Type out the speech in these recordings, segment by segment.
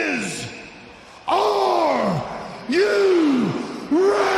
is, are you ready?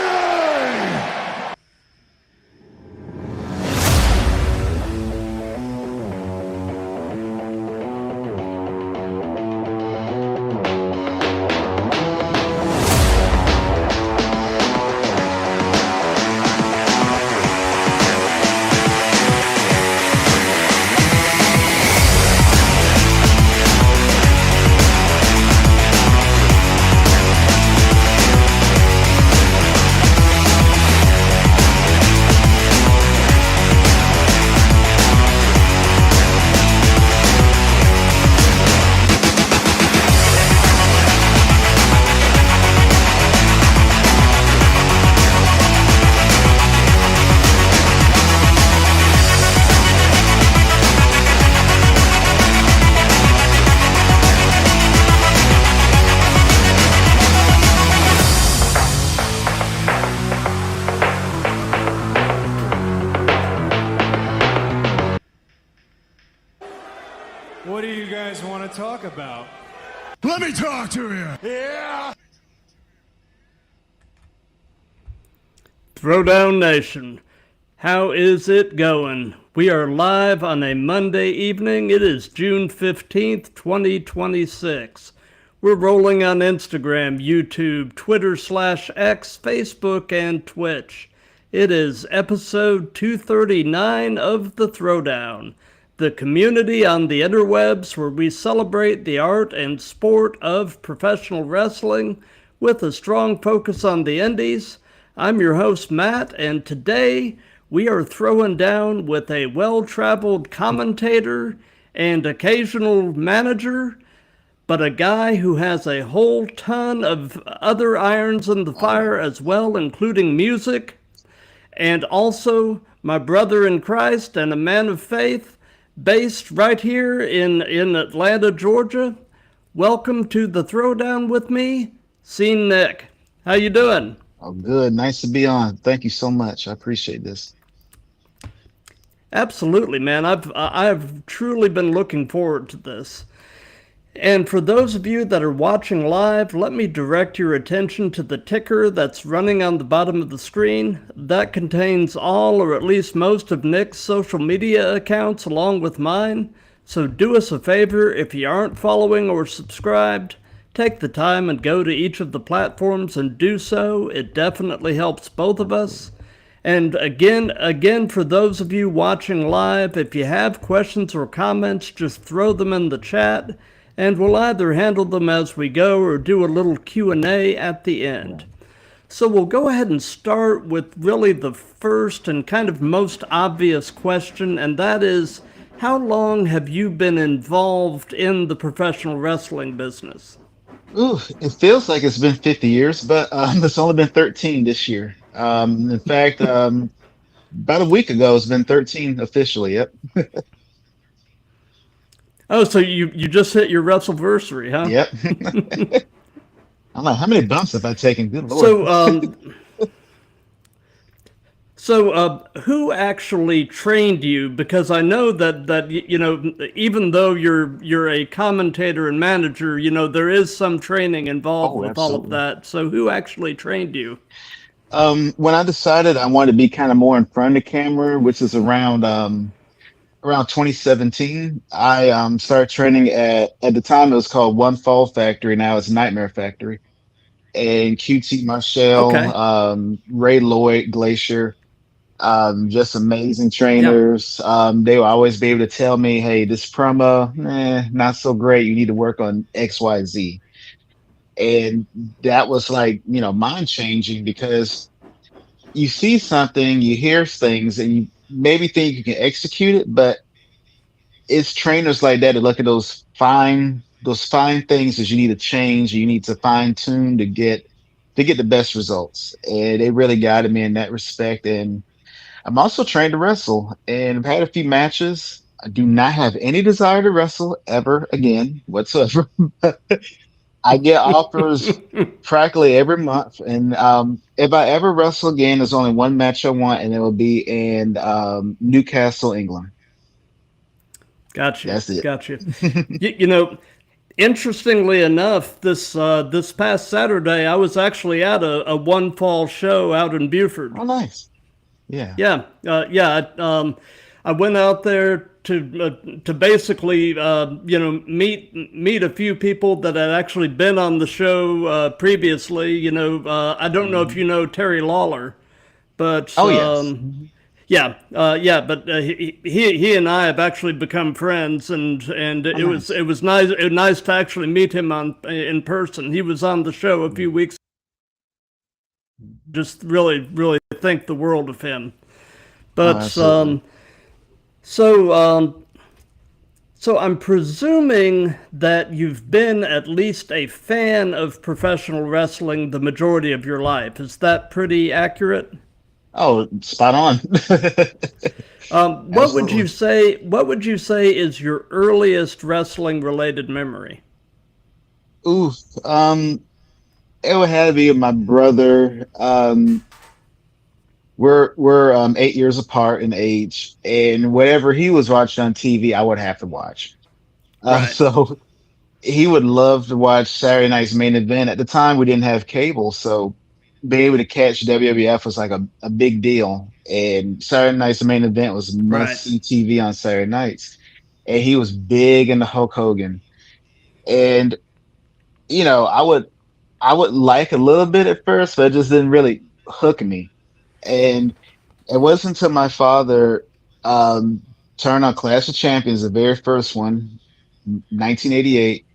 What do you guys want to talk about? Let me talk to you. Yeah. Throwdown Nation, how is it going? We are live on a Monday evening. It is June 15th, 2026. We're rolling on Instagram, YouTube, Twitter/X, Facebook, and Twitch. It is episode 239 of the Throwdown, the community on the interwebs where we celebrate the art and sport of professional wrestling with a strong focus on the indies. I'm your host, Matt, and today we are throwing down with a well-traveled commentator and occasional manager, but a guy who has a whole ton of other irons in the fire as well, including music, and also my brother in Christ and a man of faith, based right here in Atlanta, Georgia. Welcome to the Throwdown with me, Scene Nick. How you doing? Oh, good. Nice to be on. Thank you so much. I appreciate this. Absolutely, man. I've truly been looking forward to this. And for those of you that are watching live, let me direct your attention to the ticker that's running on the bottom of the screen. That contains all or at least most of Nick's social media accounts along with mine. So do us a favor, if you aren't following or subscribed, take the time and go to each of the platforms and do so. It definitely helps both of us. And again, for those of you watching live, if you have questions or comments, just throw them in the chat, and we'll either handle them as we go or do a little Q&A at the end. So we'll go ahead and start with really the first and kind of most obvious question, and that is, how long have you been involved in the professional wrestling business? Ooh, it feels like it's been 50 years, but it's only been 13 this year. In fact, about a week ago, it's been 13 officially. Yep. Oh, so you just hit your WrestleVersary, huh? Yep. I'm like, how many bumps have I taken? Good Lord. So who actually trained you? Because I know that you know, even though you're a commentator and manager, you know, there is some training involved with all of that. So who actually trained you? When I decided I wanted to be kind of more in front of the camera, which is around 2017, I started training at the time it was called One Fall Factory. Now it's Nightmare Factory. And QT Marshall, Okay. Ray Lloyd, Glacier, just amazing trainers. They will always be able to tell me, hey, this promo, not so great. You need to work on XYZ. And that was like, you know, mind changing, because you see something, you hear things, and you maybe think you can execute it, but it's trainers like that look at those fine things that you need to change, you need to fine tune to get the best results. And they really guided me in that respect. And I'm also trained to wrestle, and I've had a few matches. I do not have any desire to wrestle ever again whatsoever. I get offers practically every month, and if I ever wrestle again, there's only one match I want, and it will be in Newcastle, England. Gotcha. That's it. Gotcha. You know, Interestingly enough, this past Saturday, I was actually at a one fall show out in Buford. Oh, nice. Yeah. Yeah, yeah. I went out there to basically meet a few people that had actually been on the show previously. I don't know if Mhm. you know Terry Lawler, but Oh, yes. Mhm. yeah, yeah. But he and I have actually become friends, and Oh, it was nice to actually meet him in person. He was on the show a few nice. weeks. Just really think the world of him. Oh, But absolutely. so so I'm presuming that you've been at least a fan of professional wrestling the majority of your life. Is that pretty accurate? Oh, spot on. What would you Absolutely. say? What would you say is your earliest wrestling related memory? Oof. It would have to be my brother. We're 8 years apart in age, and whatever he was watching on TV, I would have to watch. Right, So he would love to watch Saturday night's main event. At the time, we didn't have cable, so being able to catch WWF was like a big deal. And Saturday night's main event was must right. see TV on Saturday nights. And he was big into Hulk Hogan. And I would like a little bit at first, but it just didn't really hook me. And it wasn't until my father um, turned on Clash of Champions, the very first one, 1988,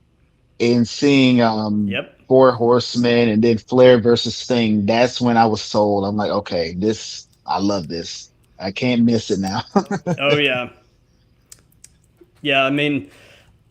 and seeing Yep. Four Horsemen and then Flair versus Sting. That's when I was sold. I'm like, okay, I love this. I can't miss it now. Oh yeah, yeah. I mean,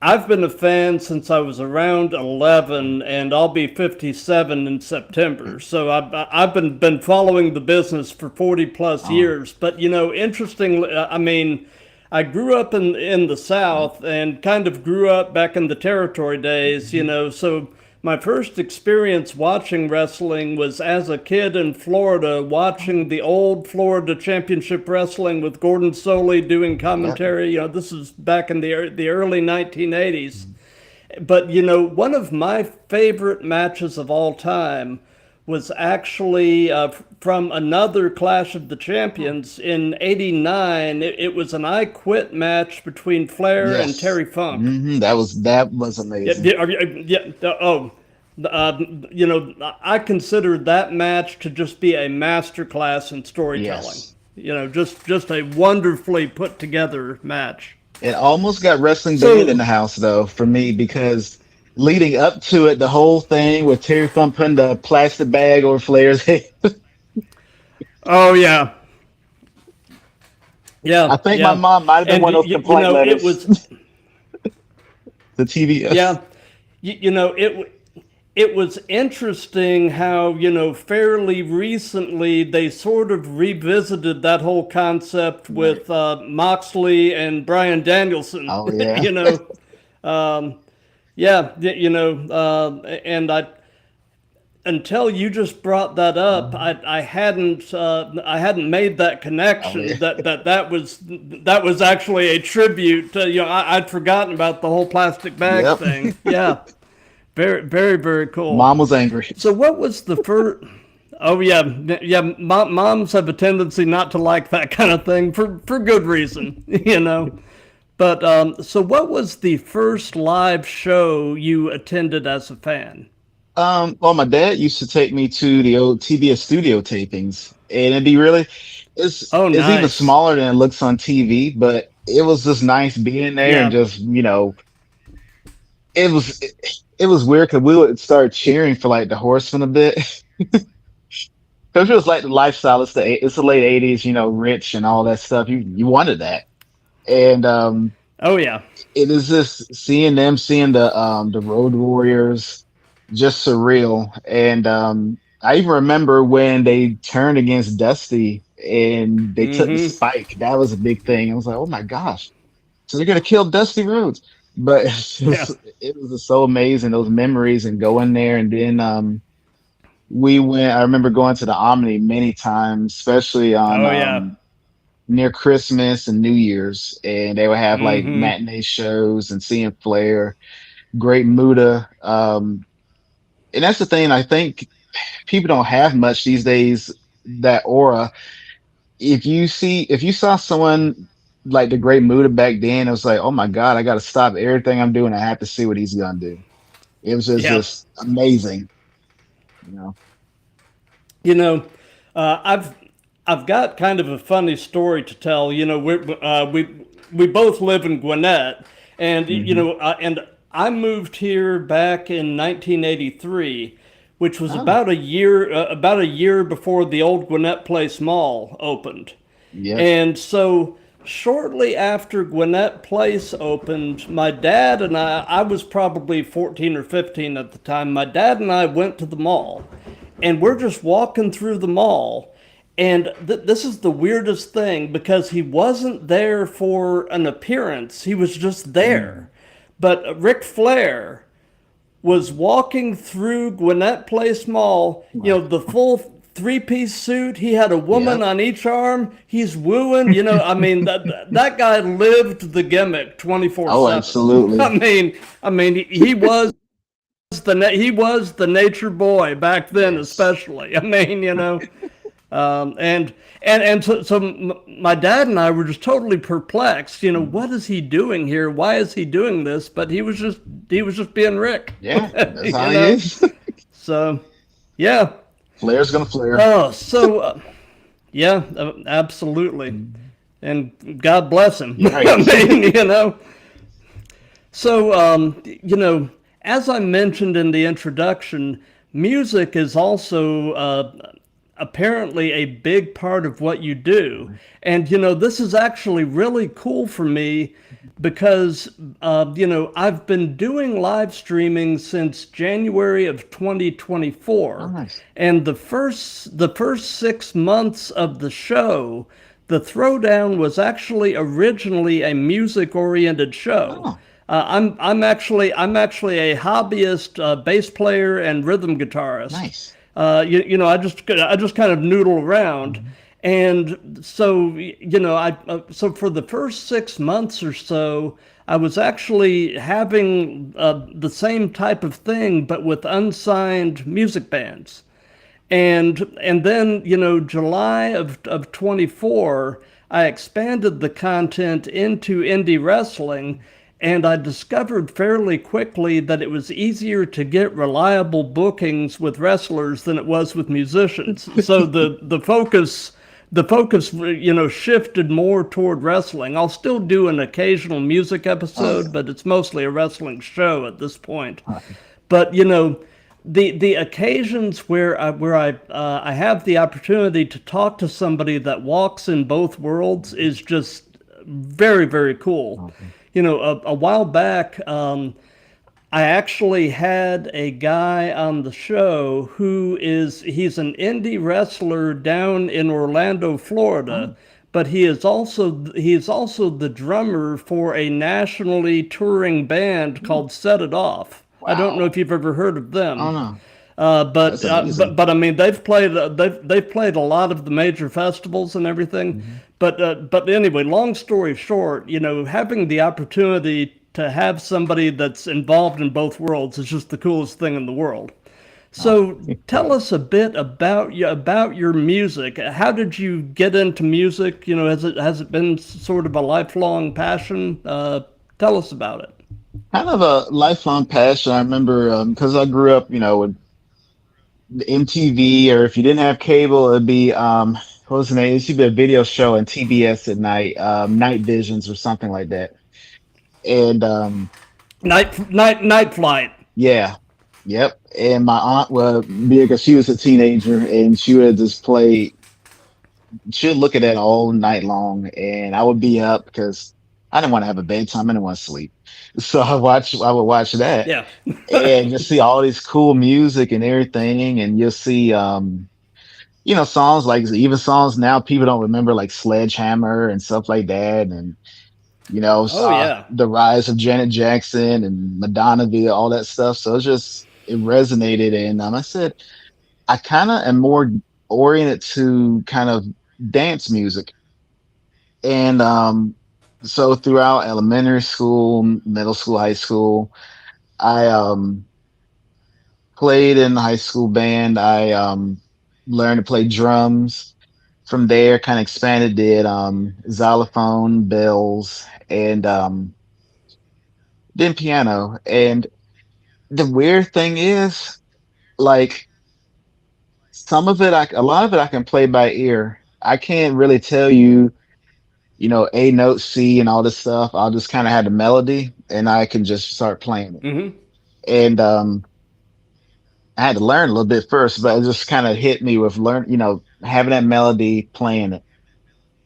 I've been a fan since I was around 11, and I'll be 57 in September. So I've been following the business for 40 plus Oh, years. But interestingly, I mean, I grew up in the South and kind of grew up back in the territory days. mhm. So my first experience watching wrestling was as a kid in Florida, watching the old Florida Championship Wrestling with Gordon Soley doing Yep. commentary. This is back in the early 1980s. Mhm. But one of my favorite matches of all time was actually from another Clash of the Champions in '89. It was an I Quit match between Flair and Yes. Terry Funk. That was Yeah, amazing. yeah. Oh, I consider that match to just be a masterclass in storytelling. Yes. Just a wonderfully put together match. It almost got wrestling banned in So, the house though for me because leading up to it, the whole thing with Terry Funk putting the plastic bag over Flair's head. oh yeah, I yeah, think my yeah, mom might have been and one of those complaint it letters was to TBS. yeah, it was interesting how fairly recently they sort of revisited that whole concept Right. with Moxley and Brian Danielson. Oh yeah. Um, yeah, and I until you just brought that up, Mhm. I hadn't made that Oh connection yeah. that was actually a tribute. I'd forgotten about the whole plastic bag Yep. thing. Yeah, very very cool. Mom was angry. So what was the first? Oh yeah, yeah. Moms have a tendency not to like that kind of thing for good reason, But so what was the first live show you attended as a fan? Well, my dad used to take me to the old TBS studio tapings, and it'd be really, Oh, it's even nice. smaller than it looks on TV, but it was just nice being there and Yeah. just, it was weird because we would start cheering for like the Horsemen a bit because it was like the lifestyle. It's the late '80s, rich and all that stuff. You wanted that, and Oh yeah. it is just seeing the Road Warriors, just surreal. And I even remember when they turned against Dusty and they took the Mm-hmm. spike. That was a big thing. I was like, oh my gosh, so they're gonna kill Dusty Rhodes. But Yeah. it was just so amazing those memories and going there. And then we went. I remember going to the Omni many times, especially on Oh yeah. near Christmas and New Year's, and they would have like Mm-hmm. matinee shows and seeing Flair. great Muda. And that's the thing. I think people don't have much these days, that aura. If you saw someone like the great Muda back then, it was like, oh my God, I got to stop everything I'm doing. I have to see what he's gonna do. It was Yeah. just amazing, you know. You know, I've got kind of a funny story to tell. You know, we both live in Gwinnett, and Hmm. and I moved here back in 1983, which was Oh, about a year before the old Gwinnett Place Mall opened. yep. And so shortly after Gwinnett Place opened, my dad and I was probably 14 or 15 at the time, my dad and I went to the mall. And we're just walking through the mall. And this is the weirdest thing because he wasn't there for an appearance, he was just Mm. there. But Ric Flair was walking through Gwinnett Place Mall, Wow. the full three-piece suit. He had a woman Yep. on each arm. He's wooing. I mean that guy lived the gimmick Oh, 24/7. absolutely. He was he was the nature boy back then, Yes. especially. And so my dad and I were just totally perplexed. Mhm. What is he doing here? Why is he doing this? But he was just being Rick. Yeah, that's you how he know. is. So yeah. Flair's gonna flare. Oh, so yeah, absolutely. Mhm. And God bless him. You're I right. mean. So, as I mentioned in the introduction, music is also apparently a big part of what you do. And, this is actually really cool for me because, I've been doing live streaming since January of Oh, 2024. nice. And the first 6 months of the show, the Throwdown was actually originally a music-oriented show. Oh, I'm actually a hobbyist bass player and rhythm guitarist. nice. I just kind of noodle around, Mhm. and so so for the first 6 months or so, I was actually having the same type of thing, but with unsigned music bands. And then, July of 24, I expanded the content into indie wrestling, and I discovered fairly quickly that it was easier to get reliable bookings with wrestlers than it was with musicians. So the focus shifted more toward wrestling. I'll still do an occasional music Oh yeah. episode, but it's mostly a wrestling show at this point. All But the occasions where I have the opportunity to talk to somebody that walks in both worlds is just very, very cool. right. A while back, I actually had a guy on the show he's an indie wrestler down in Orlando, Florida, Oh, but he is also the drummer for a nationally touring band mm, called Set It Off. I don't know wow. if you've ever heard of Oh them. no, Uh, but that's uh, but amazing. but I mean they've played a lot of the major festivals and everything. Mhm. But anyway, long story short, having the opportunity to have somebody that's involved in both worlds is just the coolest thing in the world. Oh, So tell us a bit about your music. How did you get into music? Has it been sort of a lifelong passion? Tell us about it. kind of a lifelong passion. I remember because I grew up, with the MTV, or if you didn't have cable, it'd be what was the name? It used to be a video show on TBS at night, Night Visions or something like that. And Night flight. yeah, yep. And my aunt would be because she was a teenager, and she would just play. She'd look at that all night long, and I would be up because I didn't want to have a bedtime. I didn't want to sleep, so I would watch that Yeah. and just see all these cool music and everything, and you'll see songs like even songs now people don't remember, like Sledgehammer and stuff like that, and Oh yeah. the rise of Janet Jackson and Madonna via all that stuff. So it resonated, and I said I kind of am more oriented to kind of dance music, and so throughout elementary school, middle school, high school, I played in the high school band. I learned to play drums. From there, kind of expanded, did xylophone, bells, and then piano. And the weird thing is, like, some of it, a lot of it I can play by ear. I can't really tell you, A note, C, and all this stuff. I'll just kind of have the melody and I can just start playing it. Mm-hmm. And I had to learn a little bit first, but it just kind of hit me with having that melody, playing it.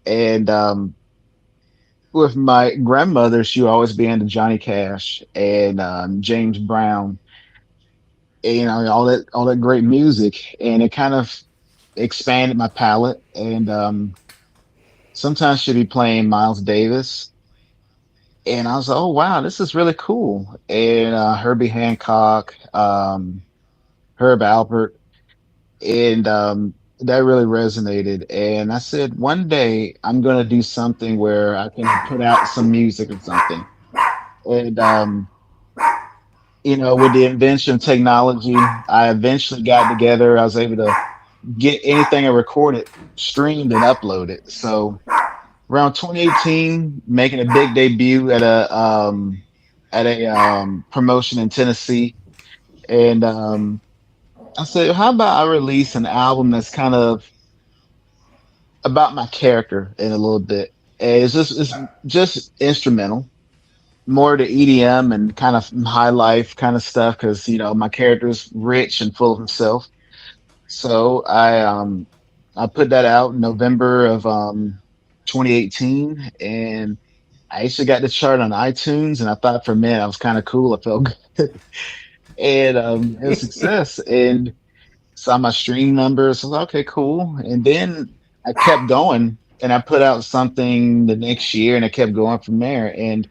And with my grandmother, she would always be into Johnny Cash and James Brown, and, all that great music, and it kind of expanded my palette. And sometimes she'd be playing Miles Davis, and I was like, oh wow, this is really cool. And Herbie Hancock, Herb Alpert, and that really resonated. And I said, one day I'm going to do something where I can put out some music or something. And with the invention of technology, I eventually got together. I was able to get anything I recorded streamed and uploaded. So around 2018, making a big debut at a promotion in Tennessee, and I said, how about I release an album that's kind of about my character in a little bit. And it's just instrumental, more to EDM and kind of high life kind of stuff, because my character's rich and full of himself. So I put that out in November of 2018, and I actually got the chart on iTunes, and I thought for a minute I was kind of cool. I felt good. And it was a success, and saw my stream numbers. I was like, okay, cool. And then I kept going, and I put out something the next year, and I kept going from there. And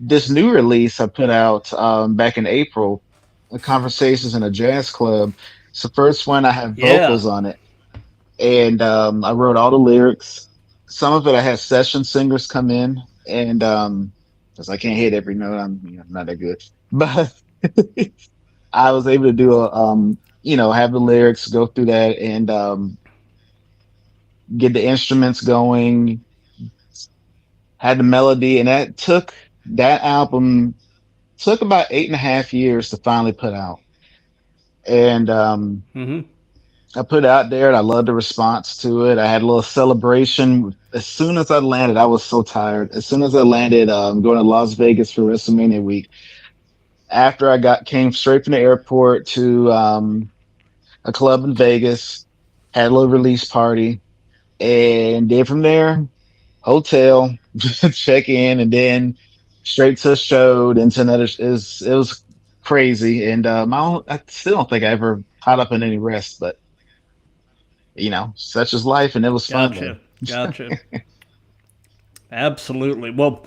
this new release I put out back in April, Conversations in a Jazz Club. It's the first one I have Yeah. vocals on it, and I wrote all the lyrics. Some of it I had session singers come in, and because I can't hit every note, I'm not that good, but I was able to do have the lyrics, go through that, and get the instruments going, had the melody, and that album took about 8.5 years to finally put out. And Mm-hmm. I put it out there, and I loved the response to it. I had a little celebration. As soon as I landed, I was so tired. As soon as I landed, going to Las Vegas for WrestleMania week. After came straight from the airport to a club in Vegas, had a little release party, and then from there, hotel, check in, and then straight to a show, then to another. It was crazy, and I still don't think I ever caught up in any rest, but such is life, and it was fun Gotcha. though. Gotcha. Absolutely. Well,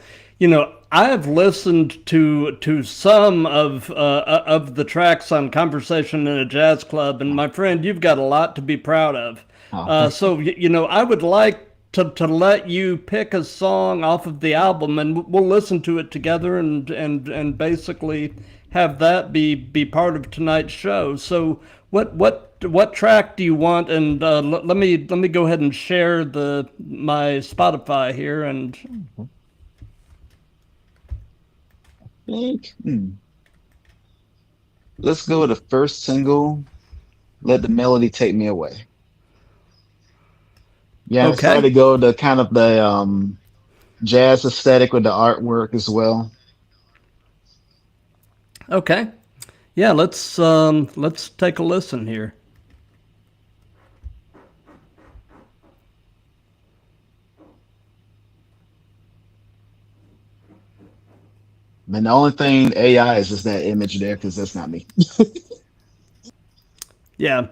I have listened to some of the tracks on Conversation in a Jazz Club, and my friend, you've got a lot to be proud of. Oh, So I would like to let you pick a song off of the album, and we'll listen to it together, and basically have that be part of tonight's show. So what track do you want? And let me go ahead and share my Spotify here. And think, let's go with the first single. Let the melody take me away. Yeah, I decided okay, to go to kind of the jazz aesthetic with the artwork as well. okay, yeah, let's take a listen here. And the only thing AI is just that image there, because that's not me. Yeah,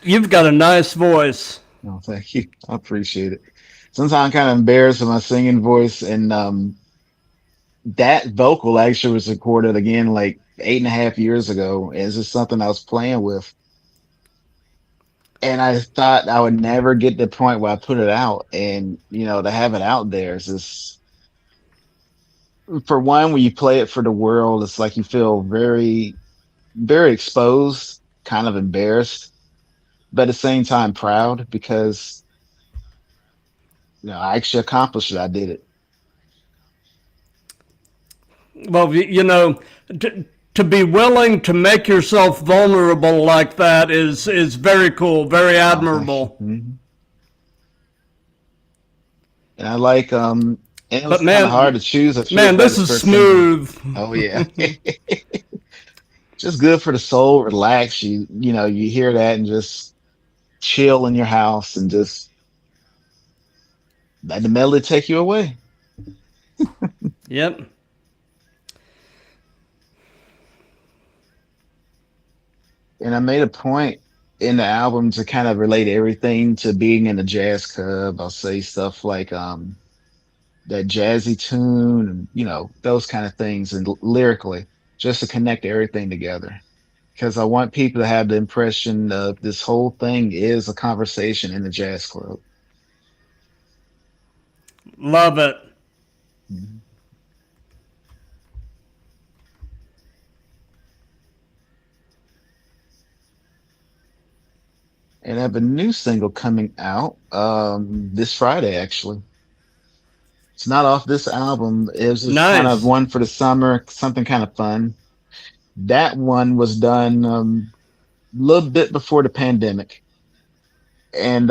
you've got a nice voice. No, thank you. I appreciate it. Sometimes I'm kind of embarrassed with my singing voice, and that vocal actually was recorded again like 8.5 years ago. And it's just something I was playing with. And I thought I would never get to the point where I put it out. And, to have it out there is just, for one, when you play it for the world, it's like you feel very, very exposed, kind of embarrassed, but at the same time proud because, I actually accomplished it. I did it. Well, to be willing to make yourself vulnerable like that is very cool, very Oh, thank you. admirable. Mhm. And I like, and it But was kind of hard to choose a few man, about this his is first single. smooth. Oh yeah. Just good for the soul, relax you hear that and just chill in your house and just let the melody take you away. Yep. And I made a point in the album to kind of relate everything to being in a jazz club. I'll say stuff like that jazzy tune and those kind of things and lyrically just to connect everything together. Because I want people to have the impression of this whole thing is a conversation in the jazz club. Love it. Mhm. And I have a new single coming out this Friday, actually. It's not off this album. It was just kind of Nice. one for the summer, something kind of fun. That one was done a little bit before the pandemic. And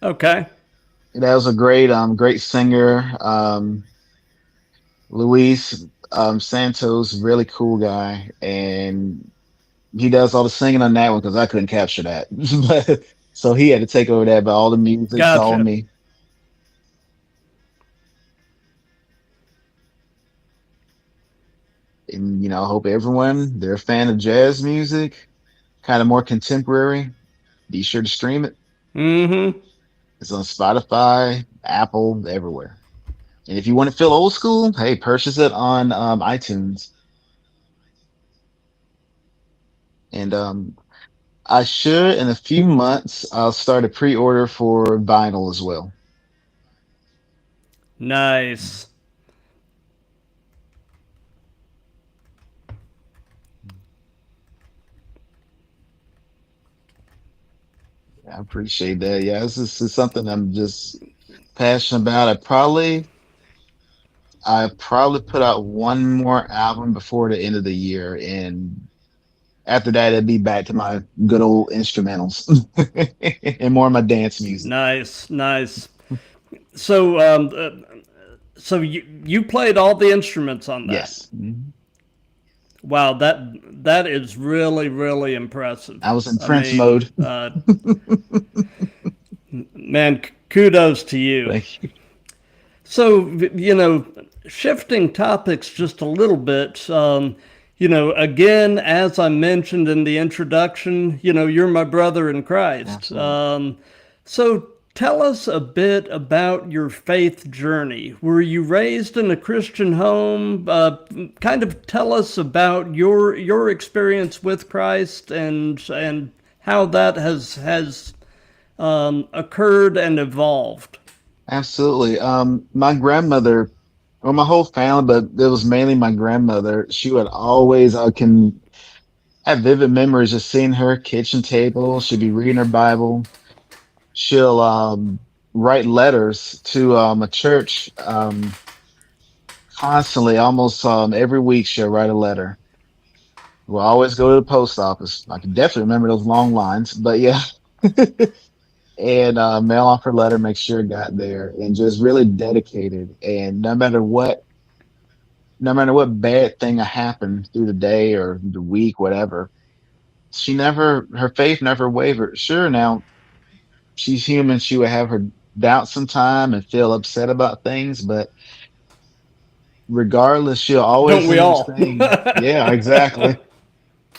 Okay. that was a great singer. Luis Santos, really cool guy. And he does all the singing on that one because I couldn't capture that. But, so he had to take over that, but all the music's all Gotcha. me. And I hope everyone they're a fan of jazz music, kind of more contemporary. Be sure to stream it. Mm-hmm. It's on Spotify, Apple, everywhere. And if you want to feel old school, hey, purchase it on iTunes. And I should in a few months I'll start a pre-order for vinyl as well. Nice. I appreciate that. Yeah, this is something I'm just passionate about. I probably put out one more album before the end of the year, and after that, it'd be back to my good old instrumentals and more of my dance music. Nice. Nice. So, so you played all the instruments on that. Yes. Mhm. Wow, that is really really impressive. I was in I Prince mean, mode. man, kudos to you. Thank you. So, shifting topics just a little bit, again, as I mentioned in the introduction, you're my brother in Christ. Absolutely. So, tell us a bit about your faith journey. Were you raised in a Christian home? Kind of tell us about your experience with Christ and how that has occurred and evolved. Absolutely. My grandmother, or my whole family, but it was mainly my grandmother. She would always, I can have vivid memories of seeing her kitchen table. She'd be reading her Bible. She'll write letters to a church constantly, almost every week. She'll write a letter. We'll always go to the post office. I can definitely remember those long lines, but yeah. And mail off her letter, make sure it got there, and just really dedicated. And no matter what bad thing happened through the day or the week, whatever, her faith never wavered. Sure, now she's human. She would have her doubts sometime and feel upset about things, but regardless, she'll Don't always we all? understand. Yeah, exactly.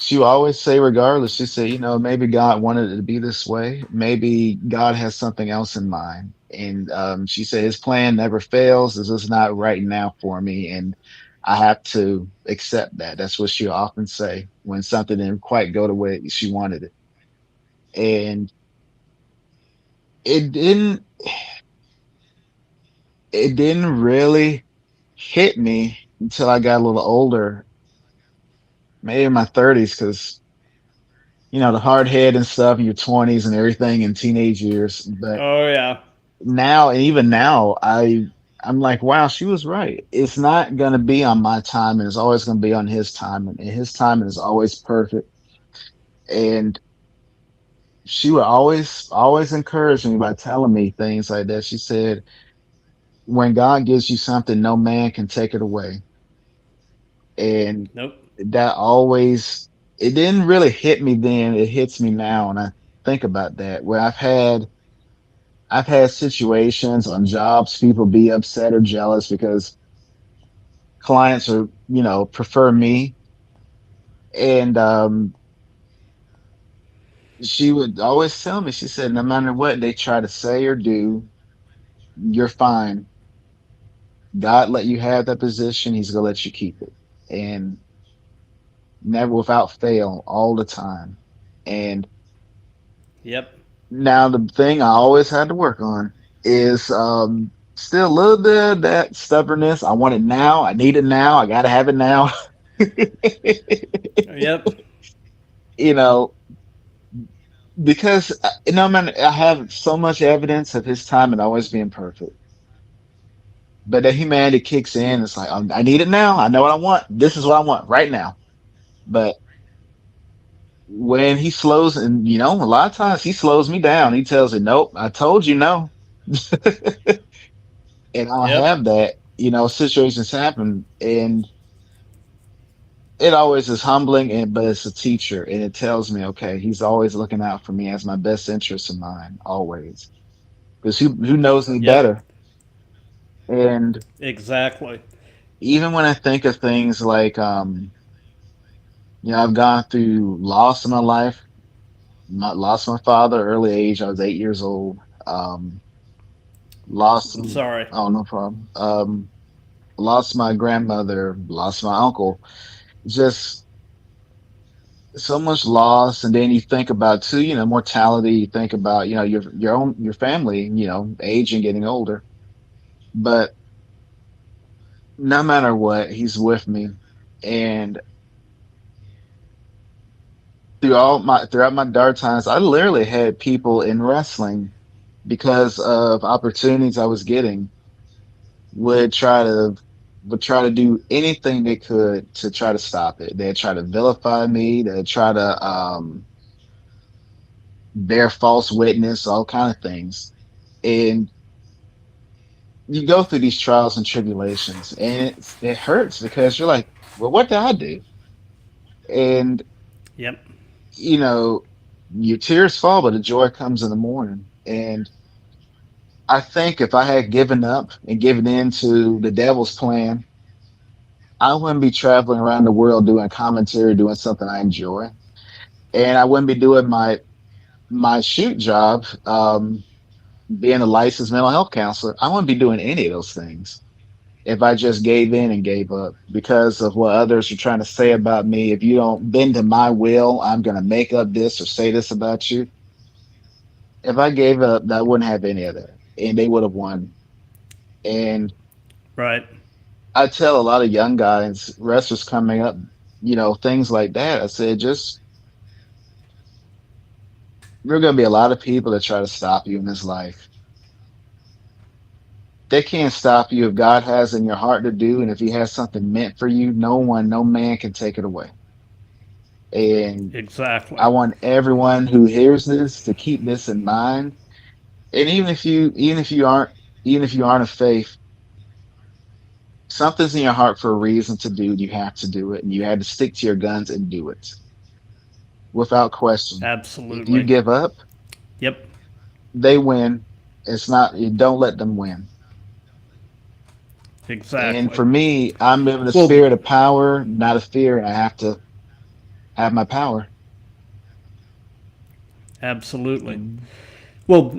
she would always say, regardless, she said, maybe God wanted it to be this way. Maybe God has something else in mind. And she said, his plan never fails. This is not right now for me. And I have to accept that. That's what she often say when something didn't quite go the way she wanted it. And it didn't, it didn't really hit me until I got a little older, maybe in my 30s, because the hard head and stuff in your 20s and everything in teenage years. But Oh yeah. now, and even now, I'm like, wow, she was right. It's not going to be on my time, and it's always going to be on his time, and his timing is always perfect. And she would always encourage me by telling me things like that. She said, when God gives you something, no man can take it away. And Nope. that always, it didn't really hit me then. It hits me now. And I think about that, where I've had situations on jobs, people be upset or jealous because clients are, prefer me. And she would always tell me, she said, no matter what they try to say or do, you're fine. God let you have that position, he's gonna let you keep it. And never without fail, all the time. And Yep. now the thing I always had to work on is still a little bit of that stubbornness. I want it now, I need it now, I gotta have it now. Yep. you know, because no man, I have so much evidence of his time and always being perfect. But the humanity kicks in. It's like I need it now. I know what I want. This is what I want right now. But when he slows, and a lot of times he slows me down. He tells me, "Nope, I told you no," and I'll Yep. have that. Situations happen, and it always is humbling. And but it's a teacher, and it tells me, okay, he's always looking out for me as my best interest in mind, always. Because who knows me Yep. better? And Exactly. even when I think of things like, I've gone through loss in my life. Lost my father early age. I was 8 years old. Um, lost, Sorry. oh, no problem. Lost my grandmother, lost my uncle. Just so much loss. And then you think about too, mortality. You think about, your family, aging, getting older. But no matter what, he's with me. And throughout my dark times, I literally had people in wrestling because of opportunities I was getting would try to do anything they could to try to stop it. They'd try to vilify me. They'd try to bear false witness, all kind of things. And you go through these trials and tribulations, and it hurts because you're like, well, what did I do? And Yep. you know, your tears fall, but the joy comes in the morning. And I think if I had given up and given in to the devil's plan, I wouldn't be traveling around the world doing commentary, doing something I enjoy, and I wouldn't be doing my shoot job, being a licensed mental health counselor. I wouldn't be doing any of those things if I just gave in and gave up because of what others are trying to say about me. If you don't bend to my will, I'm going to make up this or say this about you. If I gave up, I wouldn't have any of that, and they would have won. And Right. I tell a lot of young guys, wrestlers coming up, things like that. I said, just there are going to be a lot of people that try to stop you in this life. They can't stop you if God has in your heart to do, and if He has something meant for you, no one, no man can take it away. And Exactly. I want everyone who hears this to keep this in mind. And even if you aren't of faith, something's in your heart for a reason to do. You have to do it, and you had to stick to your guns and do it without question. If you Absolutely. give up, Yep. they win. It's not, you don't let them win. And Exactly. for me, I'm living a Well, spirit of power, not a fear, and I have to. have my power. Absolutely. And Well,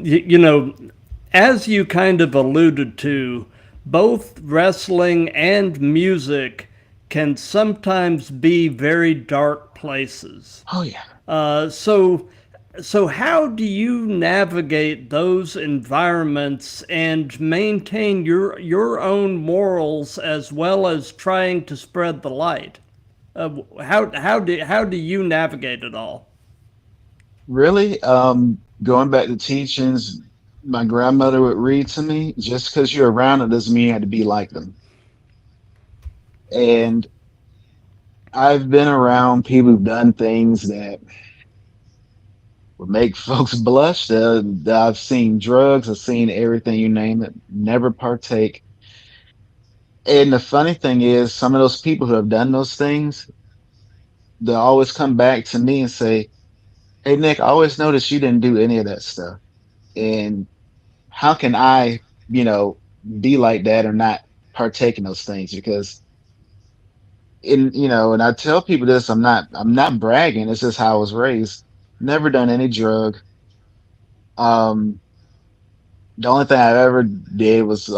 as you kind of alluded to, both wrestling and music can sometimes be very dark places. oh yeah. So how do you navigate those environments and maintain your own morals as well as trying to spread the light? How do you navigate it all? Really, going back to teachings, my grandmother would read to me, just because you're around it doesn't mean you have to be like them. And I've been around people who've done things that would make folks blush. I've seen drugs, I've seen everything, you name it, never partake. And the funny thing is, some of those people who have done those things, they'll always come back to me and say, "Hey, Nick, I always noticed you didn't do any of that stuff. And how can I, you know, be like that or not partake in those things?" Because and I tell people this, I'm not bragging. It's just how I was raised. Never done any drug. Um, the only thing I ever did was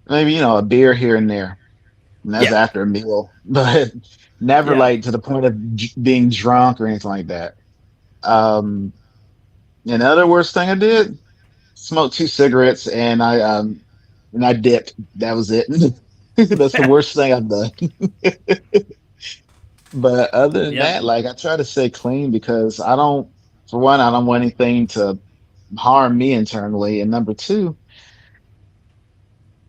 maybe, a beer here and there. And that's Yeah, after a meal, but never yeah, like to the point of being drunk or anything like that. Um, and the other worst thing I did, smoked two cigarettes and I dipped. That was it. That's the worst thing I've done. But other than yep, that, like I try to stay clean because for one, I don't want anything to harm me internally. And number two,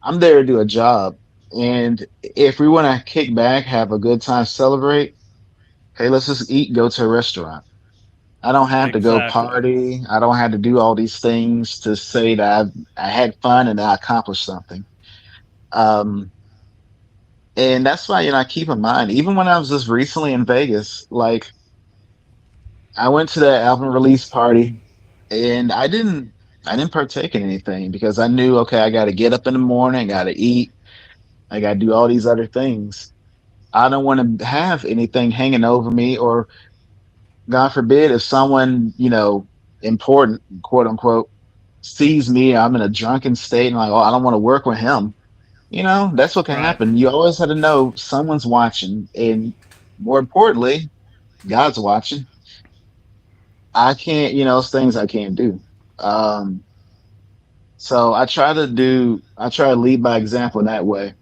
I'm there to do a job. And if we want to kick back, have a good time, celebrate, hey, let's just eat, go to a restaurant. I don't have to go exactly. party. I don't have to do all these things to say that I had fun and I accomplished something. Um, and that's why, I keep in mind, even when I was just recently in Vegas, like I went to that album release party and I didn't partake in anything because I knew, okay, I got to get up in the morning, I got to eat, I got to do all these other things. I don't want to have anything hanging over me, or God forbid, if someone, important, quote unquote, sees me, I'm in a drunken state and like, oh, I don't want to work with him. That's what can Right. happen. You always have to know someone's watching. And more importantly, God's watching. I can't, it's things I can't do. Um, so I try to lead by example in that way.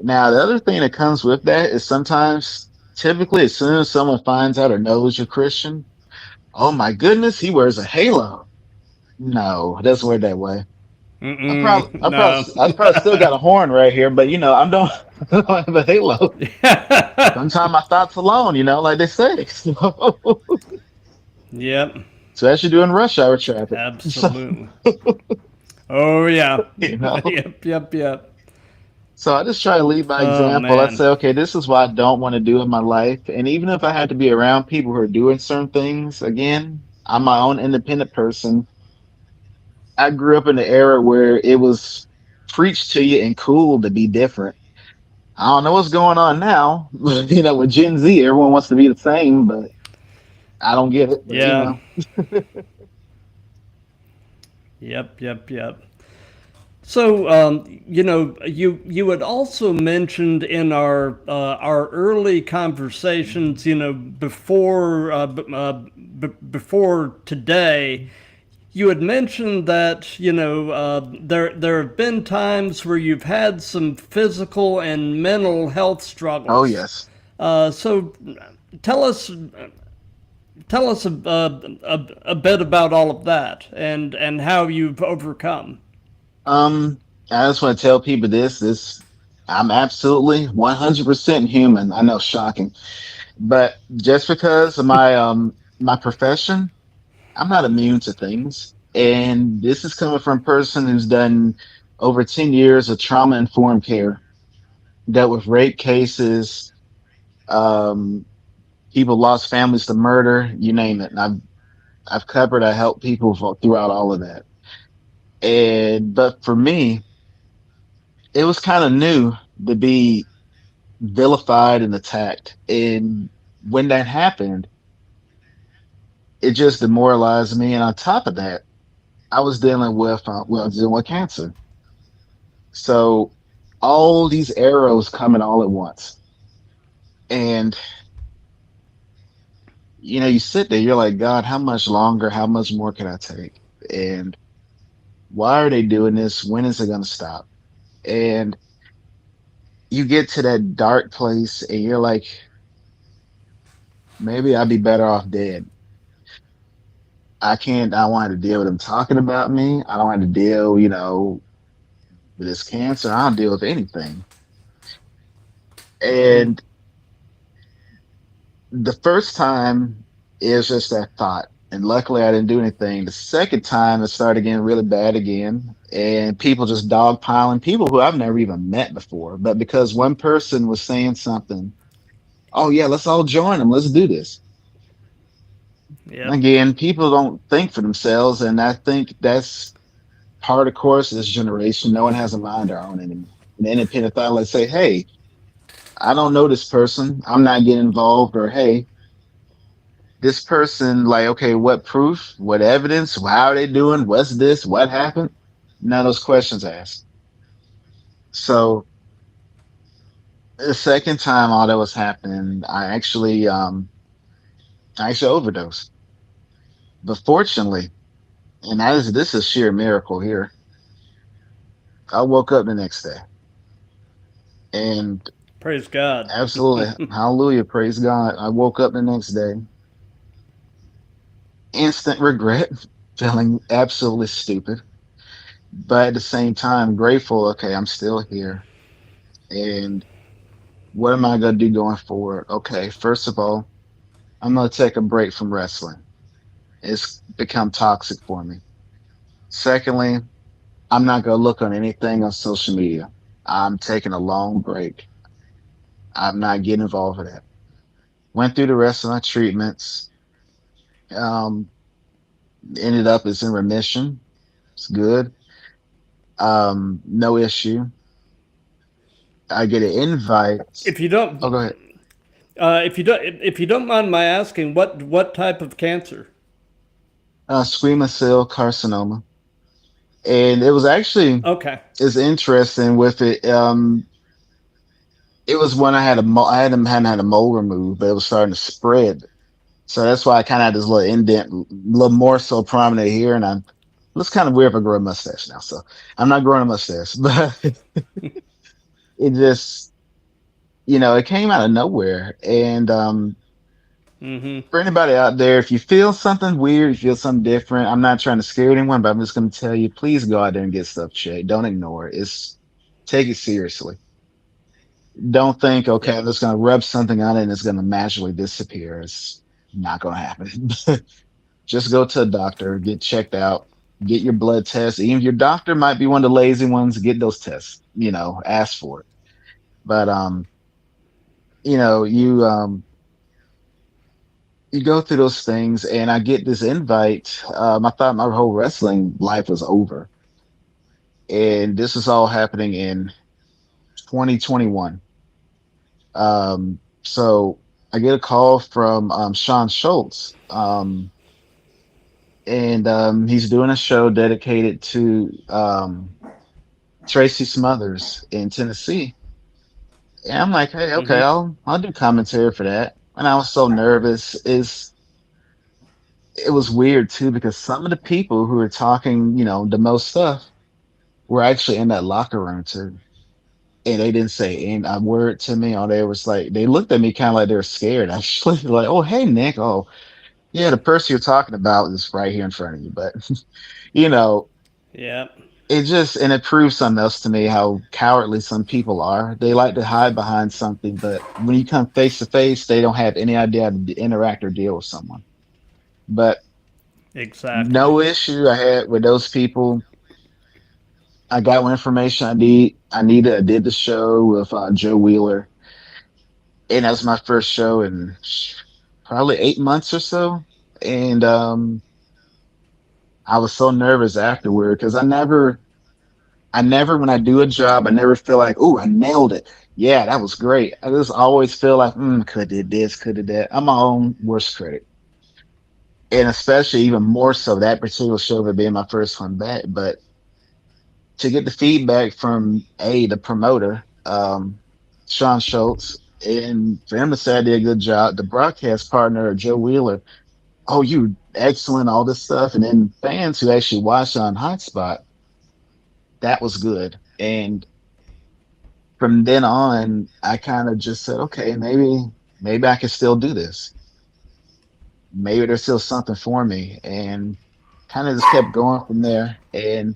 Now, the other thing that comes with that is sometimes, typically, as soon as someone finds out or knows you're Christian, oh my goodness, he wears a halo. No, it doesn't work that way. I probably, Mm-mm, I probably, no. I probably still got a horn right here, but I don't, I don't have a halo. Sometimes my thoughts alone, like they say. Yep, Especially during rush hour traffic. So, absolutely. Oh yeah. you know, Yep, yep, yep. so I just try to lead by Oh example. I man. say, okay, this is what I don't want to do in my life. And even if I had to be around people who are doing certain things, again, I'm my own independent person. I grew up in an era where it was preached to you and cool to be different. I don't know what's going on now, with Gen Z, everyone wants to be the same, but I don't get it. But Yeah. Yep, yep, yep. So, you had also mentioned in our early conversations, before today, you had mentioned that there have been times where you've had some physical and mental health oh struggles. yes. So, tell us tell us a bit about all of that and how you've overcome. I just want to tell people this. I'm absolutely 100% human. I know, shocking, but just because of my profession, I'm not immune to things. And this is coming from a person who's done over 10 years of trauma informed care, dealt with rape cases, um, people lost families to murder, you name it. And I've covered, I helped people throughout all of that. But for me, it was kind of new to be vilified and attacked. And when that happened, it just demoralized me. And on top of that, I was dealing with cancer. So all these arrows coming all at once. And you sit there, you're like, God, how much longer? How much more can I take? And why are they doing this? When is it going to stop? And you get to that dark place and you're like, maybe I'd be better off dead. I don't want to deal with them talking about me. I don't want to deal, with this cancer. I don't deal with anything. Mm-hmm. And the first time is just that thought. And luckily I didn't do anything. The second time it started getting really bad again. And people just dogpiling people who I've never even met before. But because one person was saying something, oh yeah, let's all join them. Let's do this. Yep. Again, people don't think for themselves. And I think that's part of course of this generation. No one has a mind their own anymore. An independent thought, let's say, hey, I don't know this person. I'm not getting involved. Or hey, this person, like, okay, what proof, what evidence, how are they doing, what's this, what happened? None of those questions asked. So the second time all that was happening, I actually overdosed. But fortunately, and this is sheer miracle here, I woke up the next day and Praise God. absolutely, hallelujah, praise God. I woke up the next day, instant regret, feeling absolutely stupid, but at the same time grateful. Okay, I'm still here. And what am I going to do going forward? Okay, first of all, I'm going to take a break from wrestling. It's become toxic for me. Secondly, I'm not going to look on anything on social media. I'm taking a long break. I'm not getting involved with that. Went through the rest of my treatments. Um, Ended up as in remission. It's good. No issue. I get an invite. If you Oh, don't, go ahead. if you don't mind my asking, what type of cancer? Squamous cell carcinoma. And it was actually Okay. is interesting with it. It was when hadn't had a mole removed, but it was starting to spread. So that's why I kind of had this little indent, a little more so prominent here. And I'm looks kind of weird if I grow a mustache now. So I'm not growing a mustache, but it just, it came out of nowhere. And Mm-hmm. for anybody out there, if you feel something weird, you feel something different, I'm not trying to scare anyone, but I'm just going to tell you, please go out there and get stuff checked. Don't ignore it. Take it seriously. Don't think, okay, I'm Yep. just going to rub something on it and it's going to magically disappear. It's not going to happen. Just go to a doctor, get checked out, get your blood tests. Even if your doctor might be one of the lazy ones, get those tests, ask for it. But, you know, you, um, you go through those things and I get this invite. I thought my whole wrestling life was over. And this is all happening in 2021. So I get a call from Sean Schultz, and he's doing a show dedicated to Tracy Smothers in Tennessee. And I'm like, hey, okay, Mm-hmm. I'll do commentary for that. And I was so nervous. It was weird too because some of the people who were talking, the most stuff were actually in that locker room too. And they didn't say any a word to me. Or they was like, they looked at me kind of like they were scared. Actually, like, oh, hey, Nick. Oh, yeah, the person you're talking about is right here in front of you. But you know, Yep. and it proves something else to me how cowardly some people are. They like to hide behind something, but when you come face to face, they don't have any idea how to interact or deal with someone. But Exactly. no issue I had with those people. I got what information I need. I needed. I did the show with Joe Wheeler, and that was my first show in probably 8 months or so. And I was so nervous afterward because I never. I never, when I do a job, I never feel like, oh, I nailed it. Yeah, that was great. I just always feel like, could have did this, could have that. I'm my own worst critic. And especially even more so that particular show for being my first one back. But to get the feedback from the promoter, Sean Schultz, and for him to say I did a good job, the broadcast partner, Joe Wheeler, oh, you excellent, all this stuff. And then fans who actually watched on Hotspot, that was good. And from then on, I kind of just said, okay, maybe I can still do this. Maybe there's still something for me, and kind of just kept going from there. And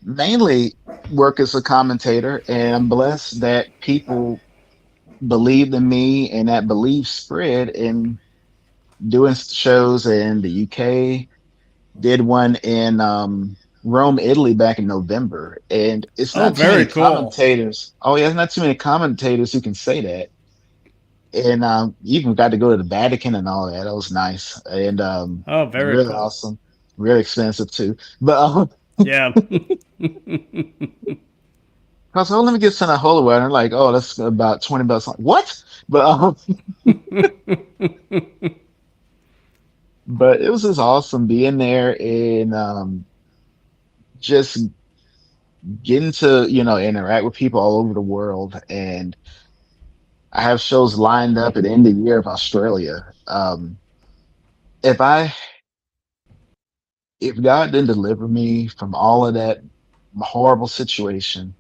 mainly work as a commentator, and I'm blessed that people believed in me, and that belief spread in doing shows in the UK. Did one in Rome, Italy back in November, and it's Oh, not too very many cool. commentators. Oh yeah, it's not too many commentators who can say that. And even got to go to the Vatican and all that. That was nice and Oh, very really cool. awesome. Really expensive too. But Yeah. I was like, oh, let me get some holy water. And like, oh, that's about $20. Like, what? But but it was just awesome being there and just getting to interact with people all over the world. And I have shows lined up at the end of the year of Australia. If I if God didn't deliver me from all of that horrible situation,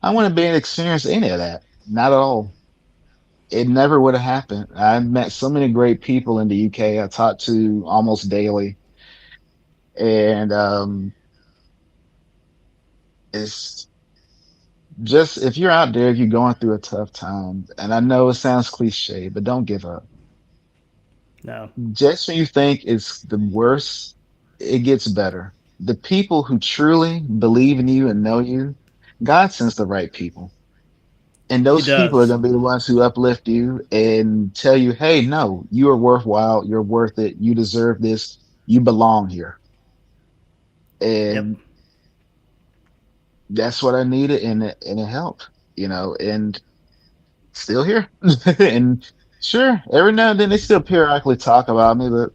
I wouldn't be able to experience any of that. Not at all. It never would have happened. I met so many great people in the UK. I talked to almost daily, and it's just if you're out there, if you're going through a tough time, and I know it sounds cliche, but don't give up. No. Just when you think it's the worst, it gets better. The people who truly believe in you and know you, God sends the right people. And He those people are does. going to be the ones who uplift you and tell you, hey, no, you are worthwhile. You're worth it. You deserve this. You belong here. Yep. And that's what I needed. And it helped, and still here. And sure, every now and then they still periodically talk about me, but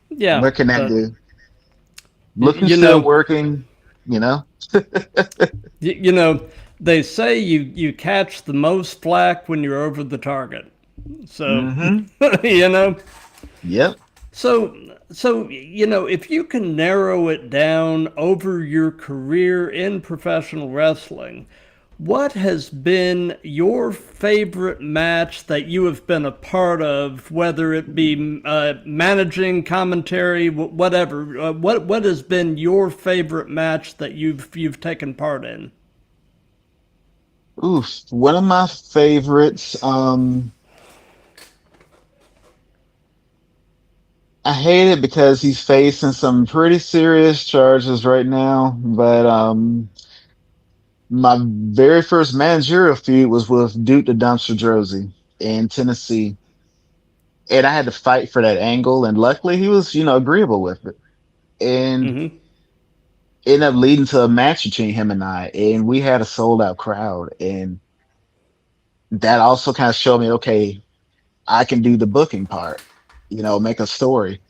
Yeah. what can that But, do? Looking you still know, working, you know? you know, they say you catch the most flack when you're over the target. So, Mm-hmm. you know, Yep. so if you can narrow it down over your career in professional wrestling, what has been your favorite match that you have been a part of, whether it be managing, commentary, whatever? What has been your favorite match that you've taken part in? Oof. One of my favorites, I hate it because he's facing some pretty serious charges right now. But my very first managerial feud was with Duke the Dumpster Drozy in Tennessee, and I had to fight for that angle. And luckily, he was agreeable with it, and Mm-hmm. ended up leading to a match between him and I, and we had a sold out crowd, and that also kind of showed me, okay, I can do the booking part, make a story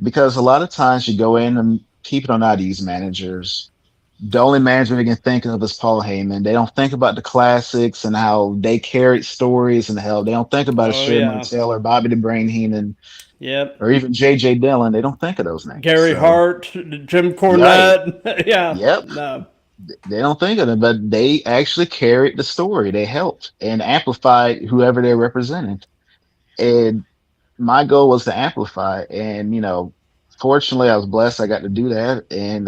because a lot of times you go in and people don't know how to use managers. The only manager they can think of is Paul Heyman. They don't think about the classics and how they carried stories and hell. They don't think about a Oh Sherry yeah. Martel or Bobby the Brain Heenan Yep. or even J.J. Dillon. They don't think of those names. Gary So, Hart, Jim right. Cornette. Yeah. Yep. No. They don't think of them, but they actually carried the story. They helped and amplified whoever they're representing. And my goal was to amplify. And, fortunately, I was blessed I got to do that. And,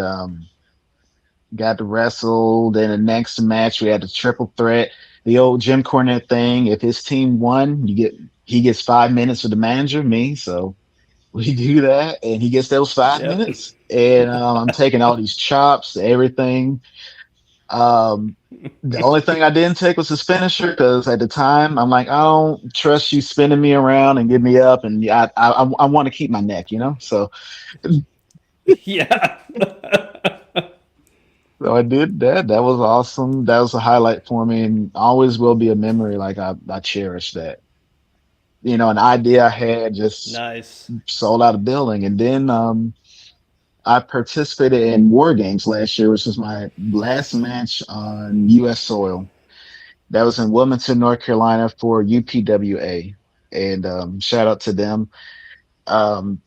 got to wrestle. Then the next match, we had the triple threat, the old Jim Cornette thing. If his team won, he gets 5 minutes with the manager, me. So we do that, and he gets those five Yep. minutes. And I'm taking all these chops, everything. Um, the only thing I didn't take was his finisher because at the time I'm like, I don't trust you spinning me around and get me up, and I want to keep my neck. So Yeah. So I did that. That was awesome. That was a highlight for me and always will be a memory. Like I cherish that. An idea I had just Nice. sold out a building. And then I participated in War Games last year, which was my last match on US soil. That was in Wilmington, North Carolina for UPWA. And shout out to them. Um,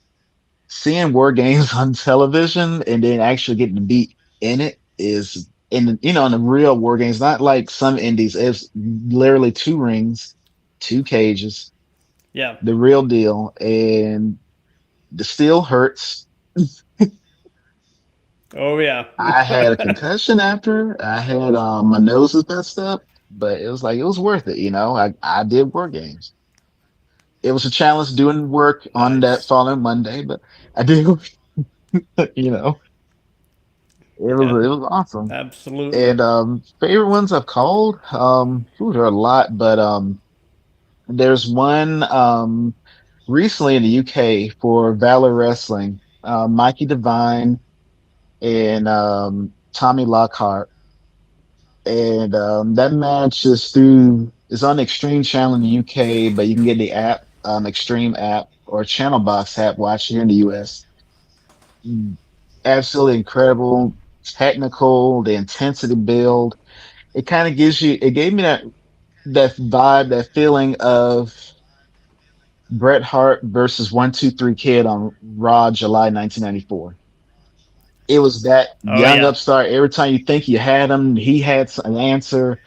Seeing War Games on television and then actually getting to be in it is in the real War Games, not like some indies. It's literally two rings, two cages, Yeah. the real deal, and the steel hurts. Oh yeah. I had a concussion after. I had my nose was messed up, but it was like it was worth it. I did War Games. It was a challenge doing work on that Nice. following Monday, but I did. You know, Yeah. it was awesome. Absolutely. And favorite ones I've called, there are a lot, but there's one recently in the UK for Valor Wrestling, Mikey Devine and Tommy Lockhart, and that match is on Extreme Channel in the UK, but you can get the app, Extreme app or Channel Box app, watch here in the US. Absolutely incredible, technical, the intensity build. It gave me that vibe, that feeling of Bret Hart versus 1-2-3 Kid on Raw, July 1994. It was that Oh young yeah. upstart. Every time you think you had him, he had an answer.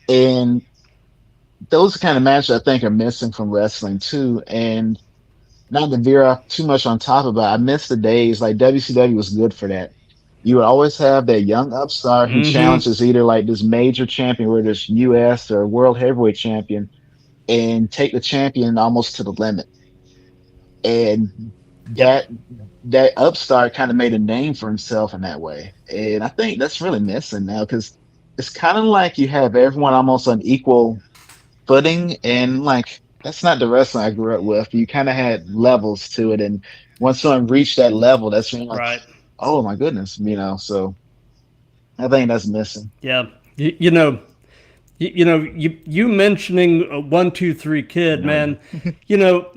And those kind of matches I think are missing from wrestling too. And not to veer off too much on top of it, I miss the days like WCW was good for that. You would always have that young upstart who Mm-hmm. challenges either like this major champion, whether it's US or world heavyweight champion, and take the champion almost to the limit. And Yep. that upstart kind of made a name for himself in that way. And I think that's really missing now because it's kind of like you have everyone almost on equal footing, and like that's not the wrestling I grew up with. You kind of had levels to it, and once someone reached that level, that's when you're like, Right. oh my goodness. So I think that's missing. Yeah. You mentioning 1-2-3 Kid, No, man. You know,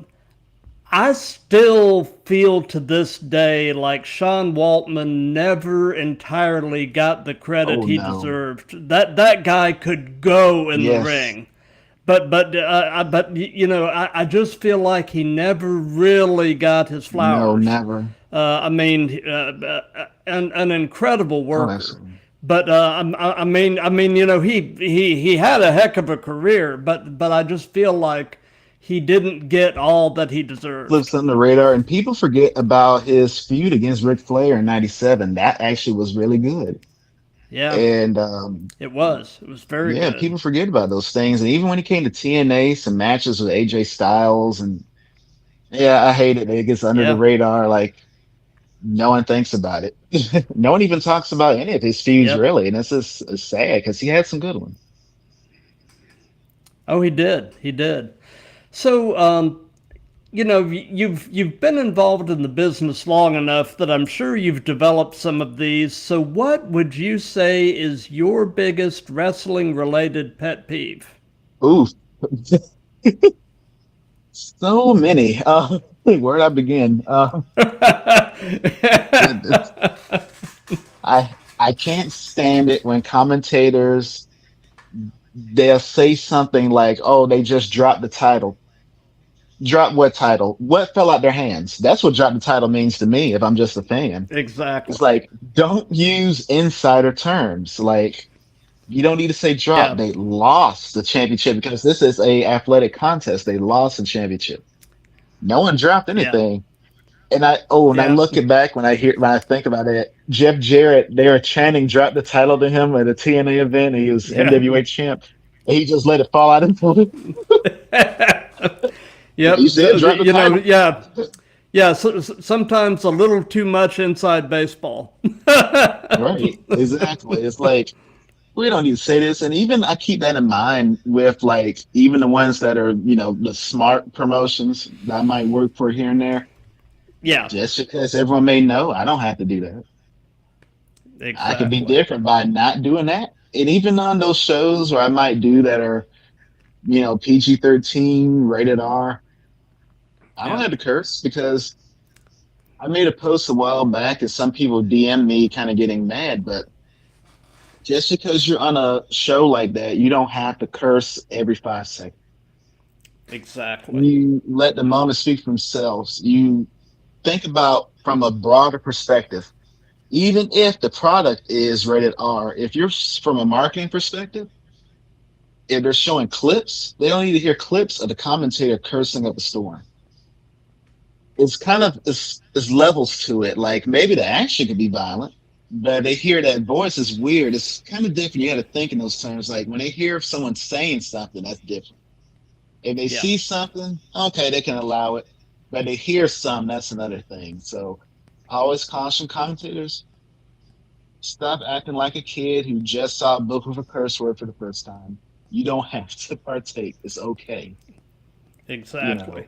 I still feel to this day like Sean Waltman never entirely got the credit oh he no, deserved. That guy could go in the yes, ring, I just feel like he never really got his no, flowers. never. An incredible Oh, worker. absolutely. But he had a heck of a career, but I just feel like he didn't get all that he deserved. Flips on the radar, and people forget about his feud against Ric Flair in '97. That actually was really good. Yeah, And it was. It was very yeah, good. people forget about those things. And even when he came to TNA, some matches with AJ Styles, and yeah, I hate it. It gets under the Yeah, radar. Like no one thinks about it. No one even talks about any of his feuds yep. really, and it's just it's sad because he had some good ones. Oh, he did. He did. So, you've been involved in the business long enough that I'm sure you've developed some of these. So, what would you say is your biggest wrestling related pet peeve? Ooh, so many. Where'd I begin? It's, I can't stand it when commentators they'll say something like, "Oh, they just dropped the title." Drop what title? What fell out their hands? That's what drop the title means to me if I'm just a fan. Exactly. It's like, don't use insider terms. Like, you don't need to say drop. Yeah. They lost the championship because this is a athletic contest. They lost the championship. No one dropped Yeah. anything. And I Yeah. look it back when I think about it, Jeff Jarrett, they were chanting drop the title to him at a TNA event, and he was Yeah. NWA champ. And he just let it fall out and told him, Yep. he said drop the title. Yeah. Yeah. Sometimes a little too much inside baseball. Right. Exactly. It's like we don't need to say this. And even I keep that in mind with like even the ones that are, the smart promotions that I might work for here and there. Yeah. Just because everyone may know, I don't have to do that. I can be Exactly. different by not doing that. And even on those shows where I might do that are, PG-13, rated R, I don't Yeah. have to curse because I made a post a while back and some people DM me kind of getting mad, but just because you're on a show like that, you don't have to curse every 5 seconds. Exactly. You let the moment speak for themselves. You think about from a broader perspective. Even if the product is rated R, if you're from a marketing perspective, if they're showing clips, they don't need to hear clips of the commentator cursing up a storm. It's kind of it's levels to it. Like maybe the action could be violent, but they hear that voice is weird. It's kind of different. You got to think in those terms. Like when they hear someone saying something, that's different. If they Yeah. see something, okay, they can allow it. But they hear some, that's another thing. So I always caution commentators, stop acting like a kid who just saw a book with a curse word for the first time. You don't have to partake. It's okay. You Exactly.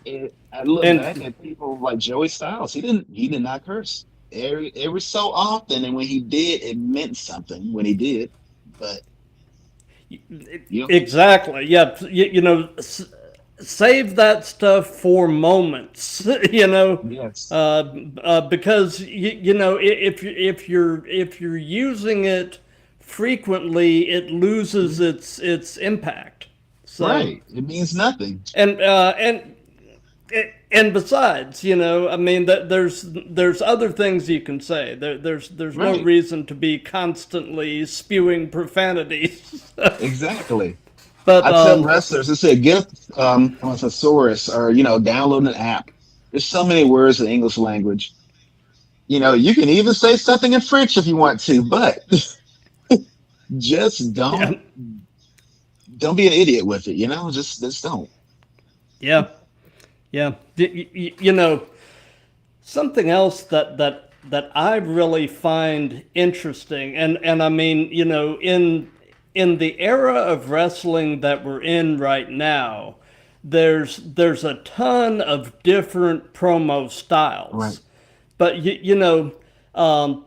know, I look back And at people like Joey Styles. He did not curse every so often, and when he did, it meant something when he did. But you know, exactly. Yeah. Save that stuff for moments. yes, Because if you're using it frequently, it loses mhm, its impact. So right. It means nothing. and uh, and and besides, I mean, that there's other things you can say. There's no Right. reason to be constantly spewing profanities. Exactly. But I tell wrestlers, I say, get a thesaurus or, download an app. There's so many words in the English language. You can even say something in French if you want to, but just yeah, don't be an idiot with it, just don't. yeah, yeah. Something else that I really find interesting, and I mean, in the era of wrestling that we're in right now, there's a ton of different promo Right. styles. But um,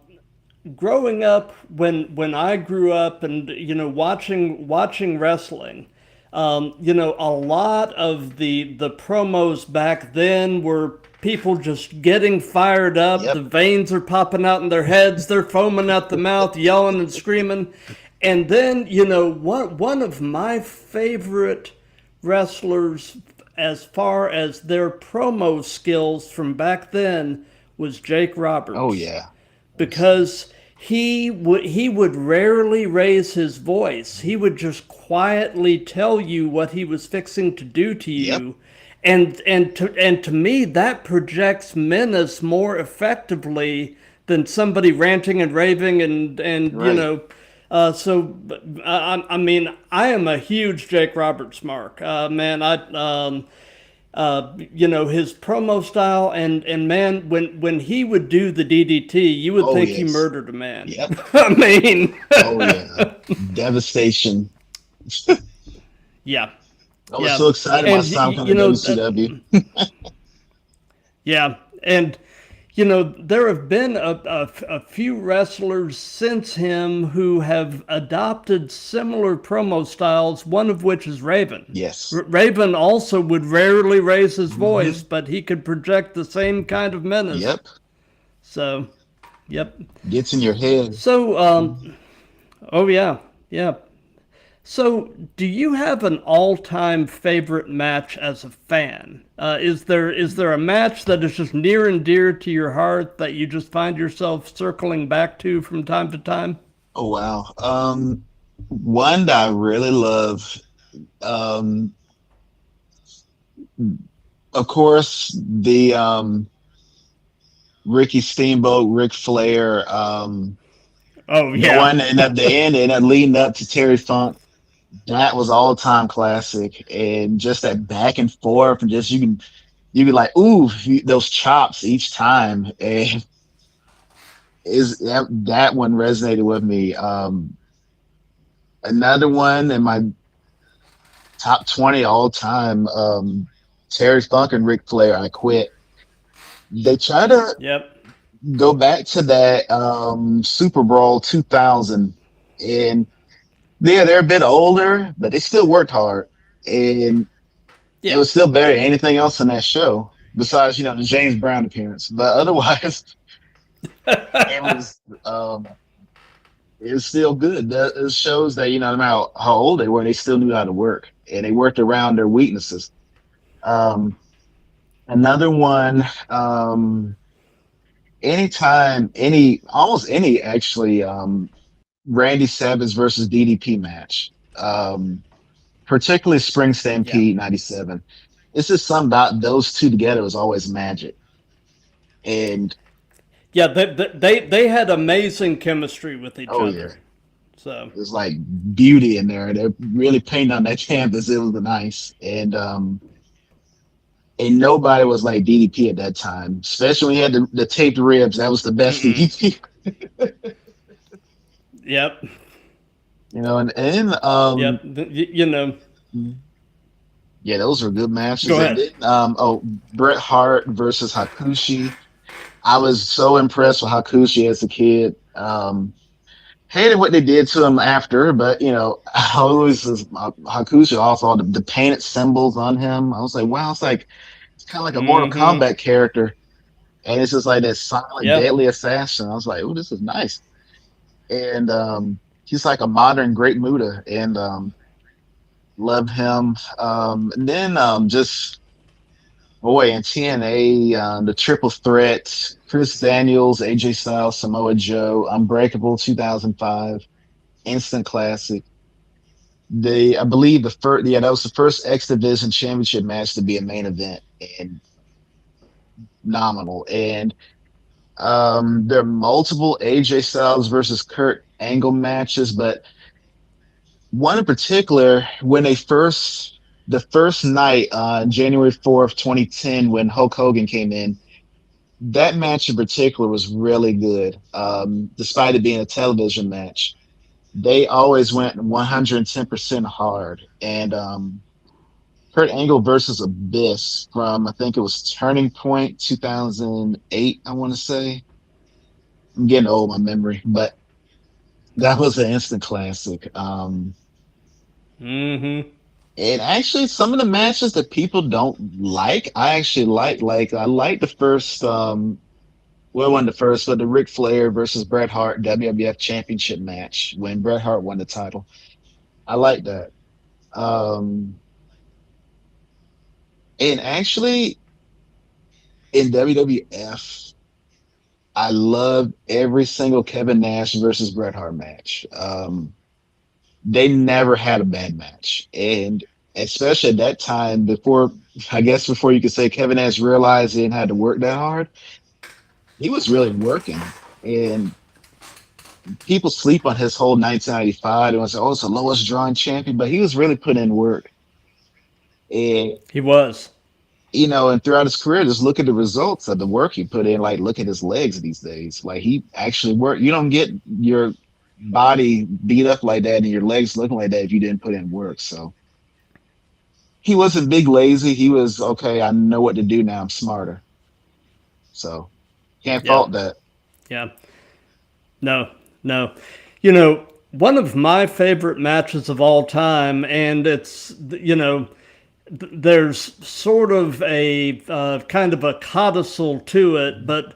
growing up, when I grew up, and watching wrestling, a lot of the promos back then were people just getting fired up. The Yep. veins are popping out in their heads. They're foaming at the mouth, yelling and screaming. And then, one of my favorite wrestlers, as far as their promo skills from back then, was Jake Oh Roberts, yeah. because he would rarely raise his voice. He would just quietly tell you what he was fixing to do to Yep. you, and to me that projects menace more effectively than somebody ranting and raving and Right. so I mean, I am a huge Jake Roberts mark. Man, his promo style, and man, when he would do the DDT, you would Oh think he yes. murdered a man. Yep. I mean, Oh yeah. Devastation. yeah, I was yeah, so excited my and son come to WCW. yeah, and there have been a few wrestlers since him who have adopted similar promo styles, one of which is Raven. Yes. Raven also would rarely raise his voice, Hmm. but he could project the same kind of menace. Yep. So, yep. Gets in your head. So, Mhm. oh yeah, yeah. So, do you have an all-time favorite match as a fan? Is there a match that is just near and dear to your heart that you just find yourself circling back to from time to time? Oh wow. One that I really love. Um, of course, the Ricky Steamboat, Ric Flair, Oh the yeah, one and at the end and leading up to Terry Funk. That was all time classic, and just that back and forth, and just you can like ooh those chops each time, and is that one resonated with me. Another one in my top 20 all time, Terry Funk and Ric Flair. I quit. They try to yep, go back to that Super Bowl 2000, and they're a bit older, but they still worked hard, and it Yeah. was still better than anything else in that show besides the James Brown appearance. But otherwise, it was um, it was still good. It shows that no matter how old they were, they still knew how to work, and they worked around their weaknesses. Um, Another one. Anytime, almost any actually, Randy Savage versus DDP match, particularly Spring Yeah. Stampede '97. It's just something about those two together was always magic. And Yeah, they had amazing chemistry with each oh yeah, other. So it was like beauty in there. They're really painting on that canvas. It was nice, and nobody was like DDP at that time, especially when he had the taped ribs. That was the best DDP. yep, And yep. yeah, those were good matches. Go And ahead. then Bret Hart versus Hakushi. I was so impressed with Hakushi as a kid. Hated what they did to him after, but I always was Hakushi also the painted symbols on him. I was like, wow, it's kind of like a Mortal Mm-hmm. Kombat character, and it's just like that silent, Yeah. deadly assassin. I was like, oh, this is nice, and he's like a modern Great Muta, and love him. And then just boy, in TNA, the triple threat: Chris Daniels, AJ Styles, Samoa Joe, Unbreakable 2005, instant classic. I believe the first, yeah, that was the first X Division Championship match to be a main event, and nominal. And there are multiple AJ Styles versus Kurt Angle matches, but one in particular, when the first night on January 4th, 2010, when Hulk Hogan came in, that match in particular was really good. Despite it being a television match, they always went 110% hard. And Kurt Angle versus Abyss from, I think it was Turning Point 2008, I want to say. I'm getting old, my memory, but that was an instant classic. Mm-hmm. And actually, some of the matches that people don't like, I actually like. Like I like the first, well, one the first, but the Ric Flair versus Bret Hart WWF Championship match when Bret Hart won the title. I like that. Um, and actually, in WWF, I loved every single Kevin Nash versus Bret Hart match. They never had a bad match, and especially at that time, I guess before you could say Kevin Nash realized he didn't have to work that hard, he was really working. And people sleep on his whole 1995 and say, "Oh, it's the lowest drawing champion," but he was really putting in work. And He was. and throughout his career, just look at the results of the work he put in. Like, look at his legs these days. Like, he actually worked. You don't get your body beat up like that and your legs looking like that if you didn't put in work. So he wasn't big lazy. He was okay. I know what to do now. I'm smarter. So can't Yeah. fault that. Yeah. No. No. One of my favorite matches of all time, and it's there's sort of a kind of a codicil to it, but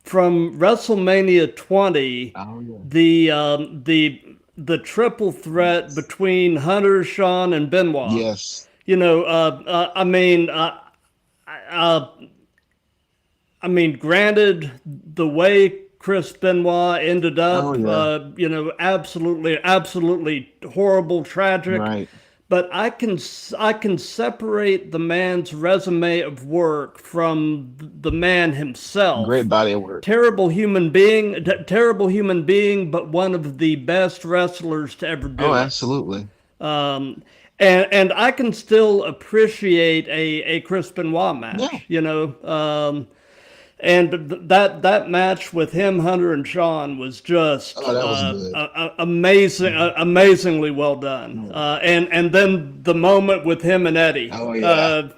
from WrestleMania 20, Oh yeah. the triple threat between Hunter, Shawn, and Benoit. Yes. I mean, uh, granted, the way Chris Benoit ended Oh up, yeah. absolutely, absolutely horrible, tragic. Right. But I can separate the man's resume of work from the man Great himself. body of work. Terrible human being, but one of the best wrestlers to ever Oh, do it. absolutely. Um, and I can still appreciate a Chris Benoit Yeah. match, and that match with him, Hunter, and Shawn was just Oh, that was good. amazing, amazingly well done. Yeah. And then the moment with him and Eddie, Oh yeah.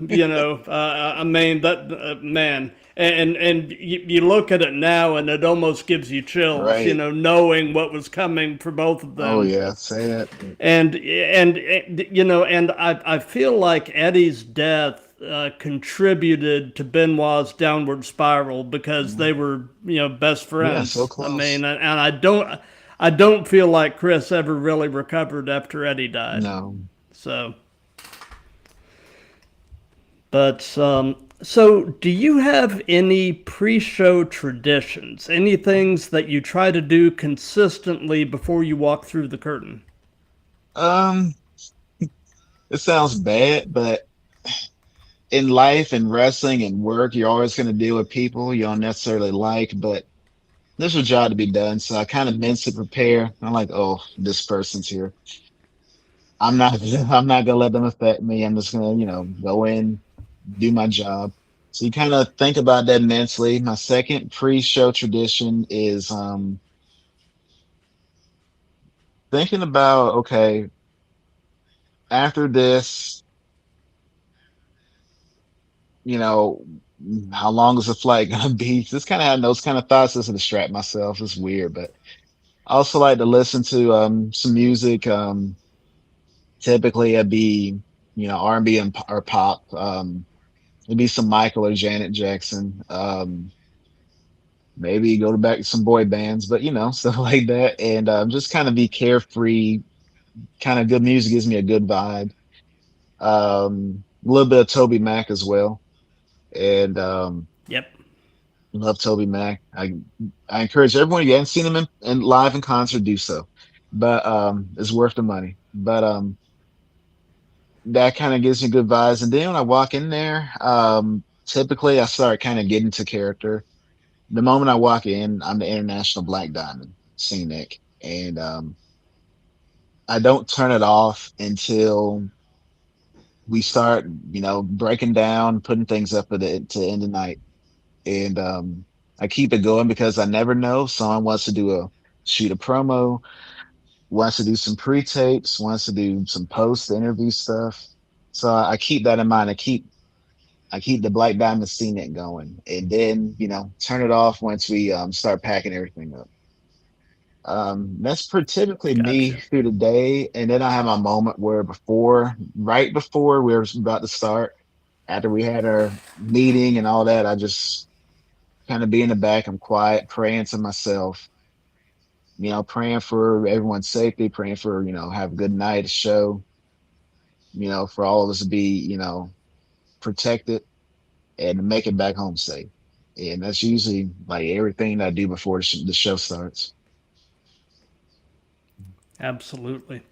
I mean that man. And you look at it now, and it almost gives you chills, Right. knowing what was coming for both of Oh them. yeah, say that. And I feel like Eddie's death contributed to Benoit's downward spiral because they were best Yeah, so friends. I close. mean, and I don't feel like Chris ever really recovered after Eddie died. No. So, but so do you have any pre-show traditions? Any things that you try to do consistently before you walk through the curtain? Um, it sounds bad, but in life and wrestling and work, you're always going to deal with people you don't necessarily like, but there's a job to be done. So I kind of mentally prepare. I'm like, oh, this person's here. I'm not gonna let them affect me. I'm just gonna, go in, do my job. So you kind of think about that mentally. My second pre-show tradition is thinking about, okay, after this, you know, how long is the flight gonna be? Just kind of having those kind of thoughts just to distract myself. It's weird, but I also like to listen to some music. Typically it'd be, R&B or pop. It'd be some Michael or Janet Jackson. Maybe go to back to some boy bands, but stuff like that. And just kind of be carefree. Kind of good music gives me a good vibe. A little bit of Toby Mac as well. And Yep. love Toby Mac. I encourage everyone, if you haven't seen him in live in concert, do so. But it's worth the money. But that kind of gives me good vibes. And then when I walk in there, typically I start kind of getting to character. The moment I walk in, I'm the International Black Diamond, scenic, and I don't turn it off until we start, breaking down, putting things up to end the night, and I keep it going because I never know. Someone wants to shoot a promo, wants to do some pre-tapes, wants to do some post-interview stuff. So I keep that in mind. I keep the Black Diamond scenic going, and then turn it off once we start packing everything up. That's typically me Gotcha. through the day, and then I have my moment where right before we were about to start, after we had our meeting and all that, I just kind of be in the back. I'm quiet, praying to myself, praying for everyone's safety, praying for have a good night show, for all of us to be protected and to make it back home safe. And that's usually like everything that I do before the show starts. Absolutely.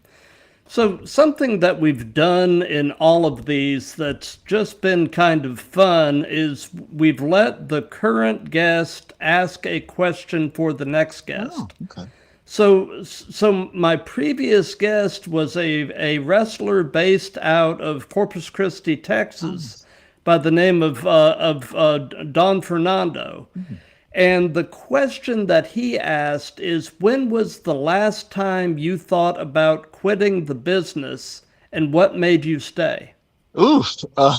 So, something that we've done in all of these that's just been kind of fun is we've let the current guest ask a question for the next Oh, guest. okay. So my previous guest was a wrestler based out of Corpus Christi, Texas, Nice. by the name of Don Fernando. Mhm. And the question that he asked is, when was the last time you thought about quitting the business, and what made you stay? Oof. I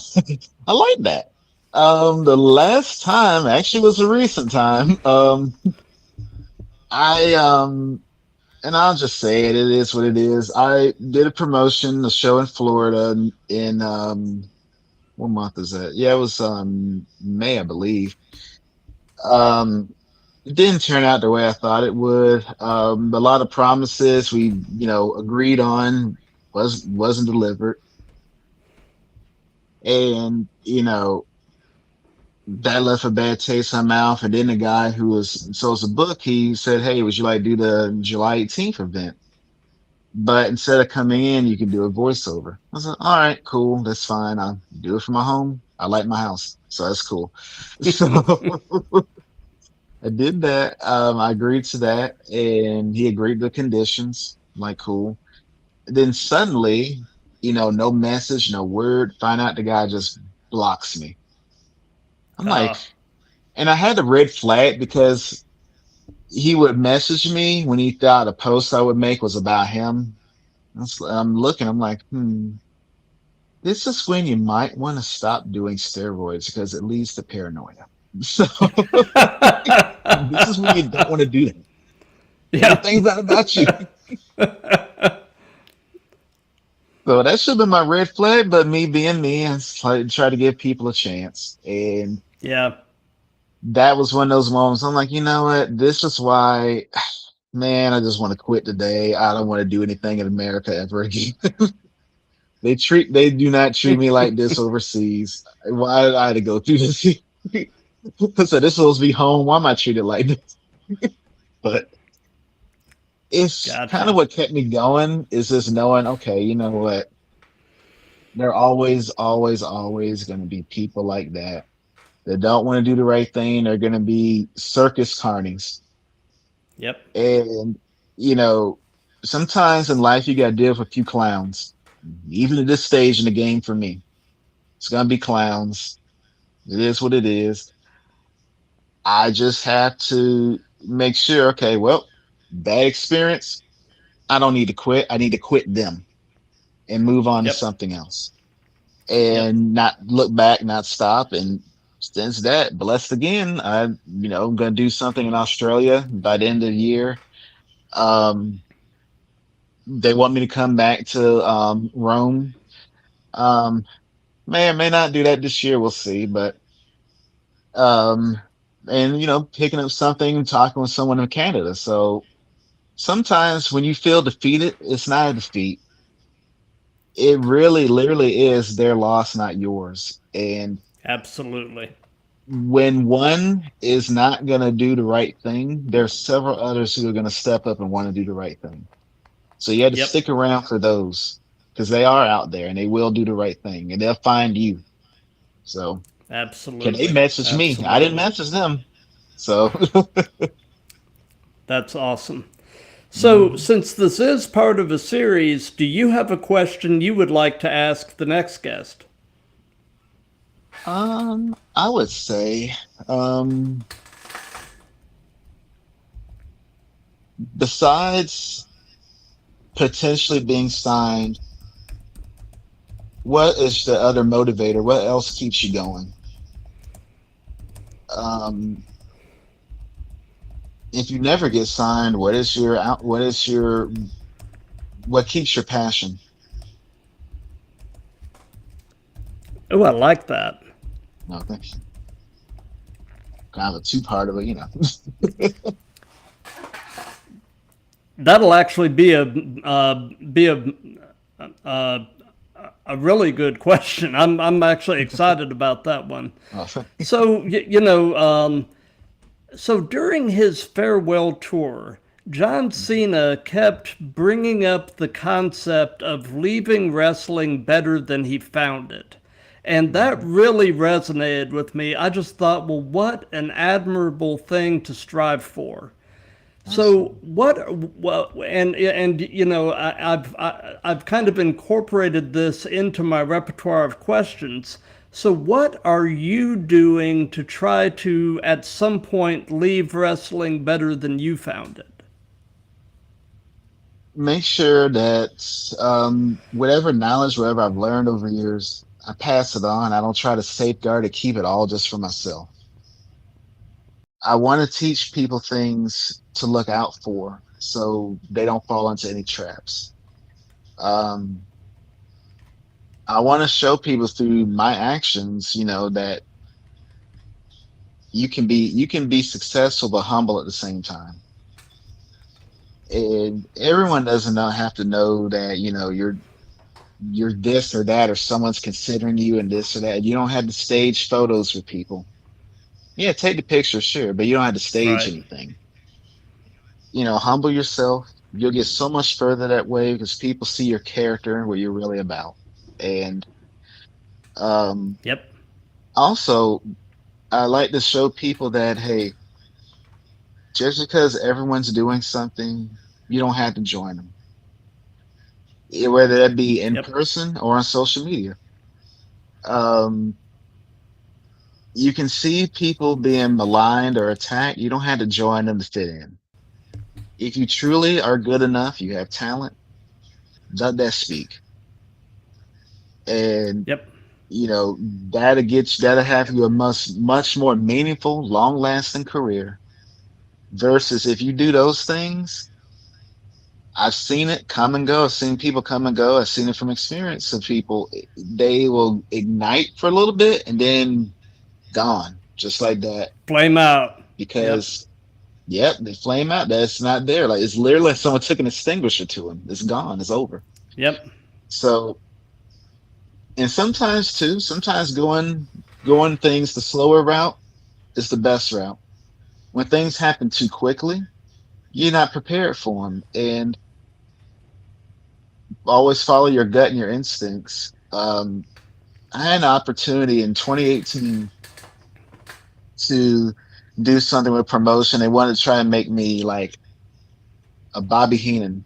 like that. The last time actually was a recent time. I and I'll just say it. It is what it is. I did a promotion, a show in Florida in what month is that? Yeah, it was May, I believe. Um, it didn't turn out the way I thought it would. A lot of promises we, agreed on wasn't delivered, and that left a bad taste in my mouth. And then the guy who was sells the book, he said, "Hey, would you like to do the July 18th event? But instead of coming in, you can do a voiceover." I was like, "All right, cool, that's fine. I'll do it from my home. I like my house, so that's cool." So I did that. I agreed to that, and he agreed to the conditions. I'm like, cool. Then suddenly, no message, no word. Find out the guy just blocks me. I'm like, Uh, and I had the red flag because he would message me when he thought a post I would make was about him. I'm looking, I'm like, this is when you might want to stop doing steroids because it leads to paranoia. So this is when you don't want to do that. Yeah. Everything's not about you. So that should have been my red flag, but me being me, I try to give people a chance. And Yeah. that was one of those moments I'm like, you know what? This is why, man, I just want to quit today. I don't want to do anything in America ever again. They do not treat me like this overseas. Why did I have to go through this? So this supposed to be home. Why am I treated like this? But it's kind of Gotcha. what kept me going is just knowing, okay, you know what? There are always, always, always going to be people like that that don't want to do the right thing. They're going to be circus carnies. Yep. And, you know, sometimes in life you got to deal with a few clowns. Even at this stage in the game for me, it's going to be clowns. It is what it is. I just have to make sure, okay, well, bad experience. I don't need to quit. I need to quit them and move on to Yep. something else Yep. and not look back, not stop. And since that, blessed again, I'm going to do something in Australia by the end of the year. Um, they want me to come back to Rome. Um, may or may not do that this year. We'll see. But um, and picking up something and talking with someone in Canada. So sometimes when you feel defeated, it's not a defeat. It really, literally is their loss, not yours. And Absolutely. when one is not going to do the right thing, there's several others who are going to step up and want to do the right thing. So you have to Yep. stick around for those because they are out there and they will do the right thing and they'll find you. So can they Absolutely. message me? I didn't Absolutely. message them. So That's awesome. So, since this is part of a series, do you have a question you would like to ask the next guest? I would say, um, besides potentially being signed, what is the other motivator? What else keeps you going? Um, if you never get signed, what keeps your passion? Oh, I like that. No, thanks. Kind of a two-part of it, That'll actually uh, a really good question. I'm actually excited about that one. Oh, So so during his farewell tour, John Cena kept bringing up the concept of leaving wrestling better than he found it. And that really resonated with me. I just thought, well, what an admirable thing to strive for. So absolutely. what and I've kind of incorporated this into my repertoire of questions. So what are you doing to try to at some point leave wrestling better than you found it? Make sure that whatever knowledge, whatever I've learned over years, I pass it on. I don't try to safeguard it, keep it all just for myself. I want to teach people things to look out for so they don't fall into any traps. Um, I want to show people through my actions, that you can be successful but humble at the same time. And everyone doesn't have to know that, you're this or that or someone's considering you and this or that. You don't have to stage photos for people. Yeah, take the picture, sure, but you don't have to stage Right. anything. Humble yourself. You'll get so much further that way because people see your character and what you're really about. And um, Yep. also, I like to show people that, hey, just because everyone's doing something, you don't have to join them. Whether that be in Yep. person or on social media. Um, you can see people being maligned or attacked. You don't have to join them to fit in. If you truly are good enough, you have talent, let that speak. And Yep. that'll have you a much more meaningful, long lasting career. Versus if you do those things, I've seen it come and go. I've seen people come and go. I've seen it from experience of people. They will ignite for a little bit and then gone, just like that. Flame out. Yep. Because, yep, they flame out. That's not there. Like it's literally like someone took an extinguisher to them. It's gone. It's over. Yep. So, and sometimes too, sometimes going things the slower route is the best route. When things happen too quickly, you're not prepared for them, and always follow your gut and your instincts. I had an opportunity in 2018 to do something with promotion. They wanted to try and make me like a Bobby Heenan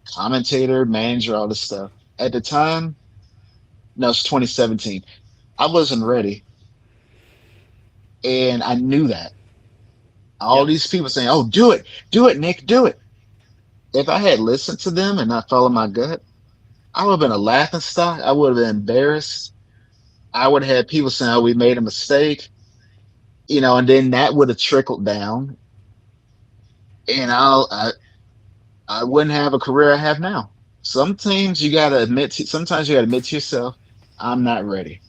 commentator, manager, all this stuff. At the time, no, it's 2017. I wasn't ready, and I knew that. All Yep. these people saying, "Oh, do it, Nick, do it." If I had listened to them and not followed my gut, I would have been a laughing stock. I would have been embarrassed. I would have had people saying, "Oh, we made a mistake," and then that would have trickled down, and I wouldn't have a career I have now. Sometimes you gotta admit to yourself, I'm not ready.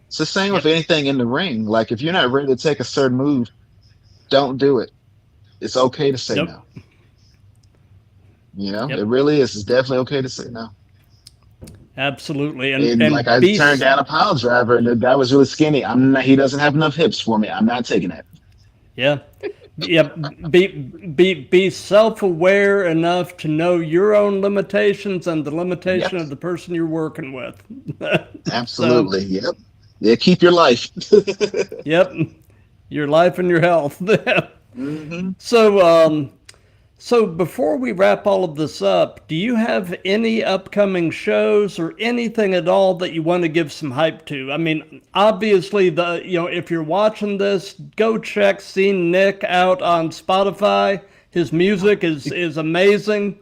It's the same with Yep. anything in the ring. Like if you're not ready to take a certain move, don't do it. It's okay to say Yep. no. It Yep. really is. It's definitely okay to say no. Absolutely. And And like and I be turned down a pile driver, and the guy was really skinny. I'm not. He doesn't have enough hips for me. I'm not taking that. yeah. Yep. Be self-aware enough to know your own limitations and the limitation of Yes, the person you're working with. So, absolutely. Yep. Yeah, keep your life. yep, your life and your health. Hmm. So, so before we wrap all of this up, do you have any upcoming shows or anything at all that you want to give some hype to? I mean, obviously, if you're watching this, go check Seeing Nick out on Spotify. His music is amazing.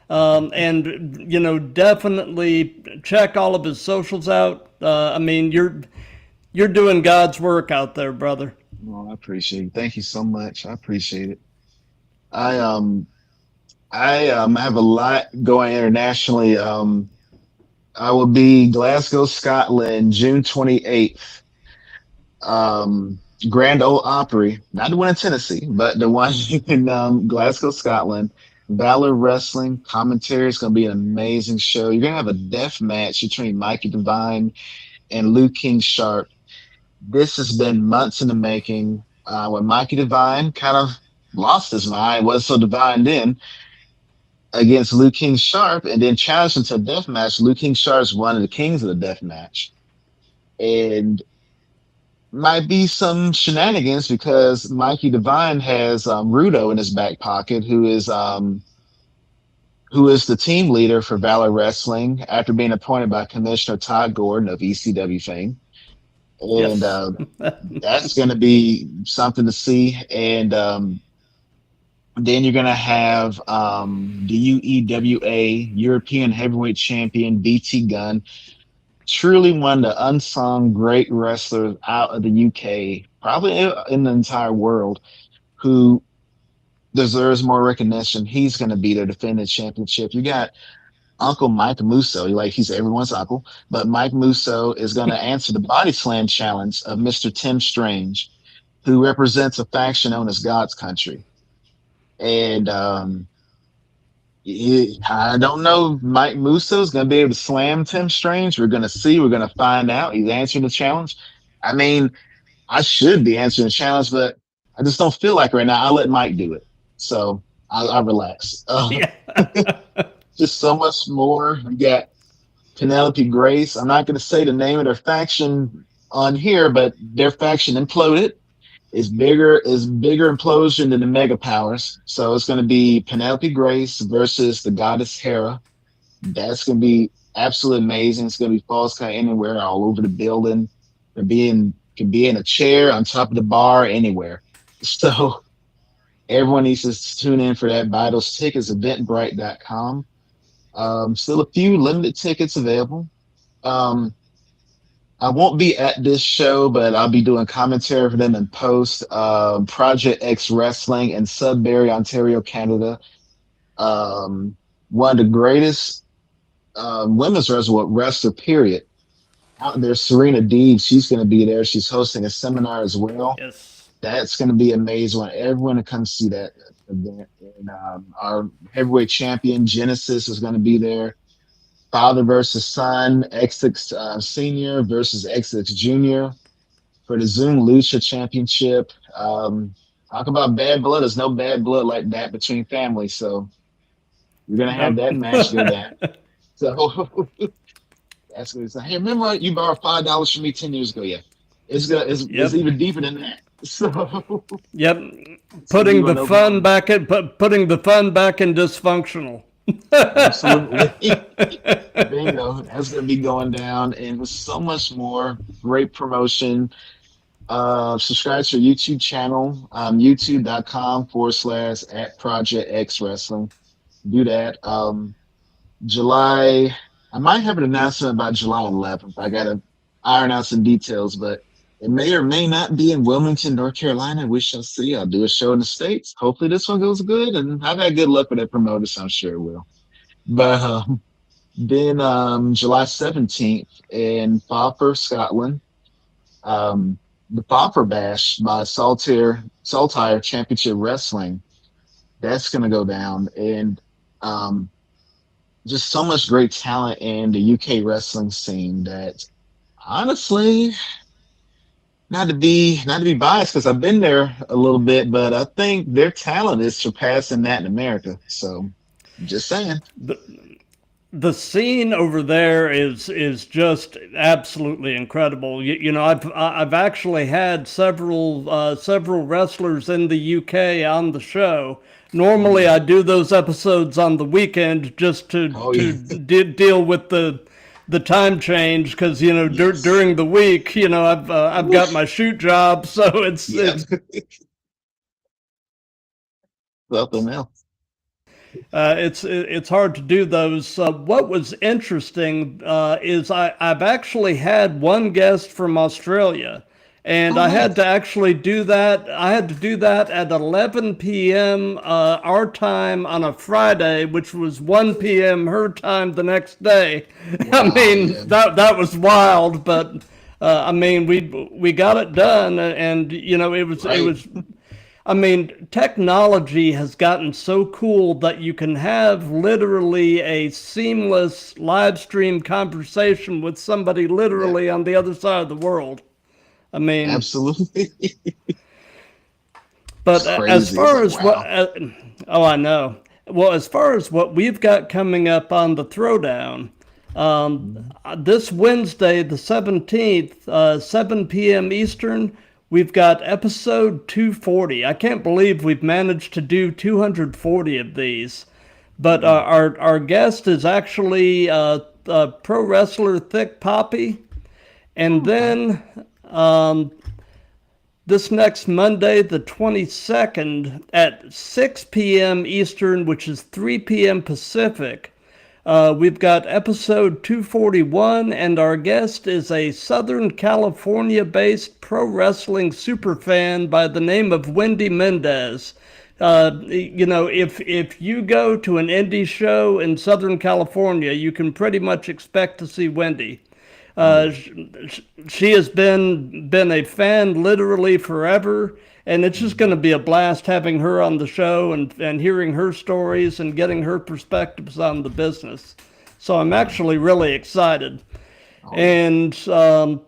And definitely check all of his socials out. I mean, you're doing God's work out there, brother. Well, I appreciate it. Thank you so much. I appreciate it. I um I have a lot going internationally. I will be Glasgow, Scotland, June 28th. Um, Grand Ole Opry, not the one in Tennessee, but the one in Glasgow, Scotland. Valor Wrestling commentary is going to be an amazing show. You're going to have a death match between Mikey Devine and Luke King Sharp. This has been months in the making. When Mikey Devine kind of lost his mind, was so divine then, against Luke King Sharp, and then challenged him to a death match. Luke King Sharp's one of the kings of the death match. And might be some shenanigans because Mikey Devine has Rudo in his back pocket, who is the team leader for Valor Wrestling after being appointed by Commissioner Todd Gordon of ECW fame. And Yes. that's going to be something to see. And then you're going to have the UEWA European Heavyweight Champion BT Gunn, truly one of the unsung great wrestlers out of the UK, probably in the entire world, who deserves more recognition. He's going to be there defending the championship. You got Uncle Mike Musso, he's everyone's uncle, but Mike Musso is going to answer the body slam challenge of Mr. Tim Strange, who represents a faction known as God's Country. And I don't know. Mike Musso is going to be able to slam Tim Strange. We're going to see. We're going to find out. He's answering the challenge. I mean, I should be answering the challenge, but I just don't feel like right now. I'll let Mike do it. So I relax. Yeah. Just so much more. You got Penelope Grace. I'm not going to say the name of their faction on here, but their faction imploded. Is bigger implosion than the Mega Powers. So it's going to be Penelope Grace versus the Goddess Hera. That's going to be absolutely amazing. It's going to be falls count anywhere, all over the building. Can be in a chair on top of the bar, anywhere. So everyone needs to tune in for that. Buy those tickets, eventbrite.com. Still a few limited tickets available. Um, I won't be at this show, but I'll be doing commentary for them in post. Project X Wrestling in Sudbury, Ontario, Canada. Um, one of the greatest women's wrestler, period. Out there, Serena Deeb, she's going to be there. She's hosting a seminar as well. Yes. That's going to be amazing. I want everyone to come see that event. And our heavyweight champion, Genesis, is going to be there. Father versus son, XX senior versus XX junior for the Zoom Lucha Championship. Talk about bad blood. There's no bad blood like that between families. So we're going to have that match go down. So that's what it's like. Hey, remember you borrowed $5 from me 10 years ago? Yeah. It's Yep. even deeper than that. So Yep. so we Putting the went over fun back in putting the fun back in dysfunctional. absolutely. Bingo. That's gonna be going down and with so much more great promotion. Subscribe to our YouTube channel, youtube.com/ at Project X Wrestling. Do that. July, I might have an announcement about July 11th. I got to iron out some details, but it may or may not be in Wilmington, North Carolina. We shall see. I'll do a show in the States. Hopefully this one goes good. And I've had good luck with that promoter, so I'm sure it will. But then July 17th in Fopper, Scotland, the Fopper Bash by Saltire Championship Wrestling. That's going to go down. And just so much great talent in the UK wrestling scene that honestly, not to be biased because I've been there a little bit, but I think their talent is surpassing that in America. So just saying. The scene over there is just absolutely incredible. I've actually had several wrestlers in the UK on the show. Normally, I do those episodes on the weekend just to Oh to yeah. deal with the time change because Yes. during the week I've got my shoot job, so Yeah. it's Something else. it's hard to do those. What was interesting is I've actually had one guest from Australia, and Oh I had nice. to actually do that. I had to do that at 11 p.m. Our time on a Friday, which was 1 p.m. her time the next day. I Wow, mean yeah. that was wild, but I mean we got it done, and it Right. was I mean, technology has gotten so cool that you can have literally a seamless live stream conversation with somebody Yeah. literally on the other side of the world. I mean, Absolutely. but It's as crazy. It's far like as what, wow. oh, I know. Well, as far as what we've got coming up on the Throwdown, Mhm. this Wednesday, the 17th, 7 p.m. Eastern, we've got episode 240. I can't believe we've managed to do 240 of these. But Mm. our guest is actually pro wrestler Thick Poppy. And Okay. then this next Monday, the 22nd, at 6 p.m. Eastern, which is 3 p.m. Pacific, we've got episode 241, and our guest is a Southern California based pro wrestling superfan by the name of Wendy Mendez. If you go to an indie show in Southern California, you can pretty much expect to see Wendy. Yeah. Uh, she has been a fan literally forever, and it's just going Mhm. to be a blast having her on the show and hearing her stories and getting her perspectives on the business. So I'm Yeah. actually really excited. Oh yeah. And um,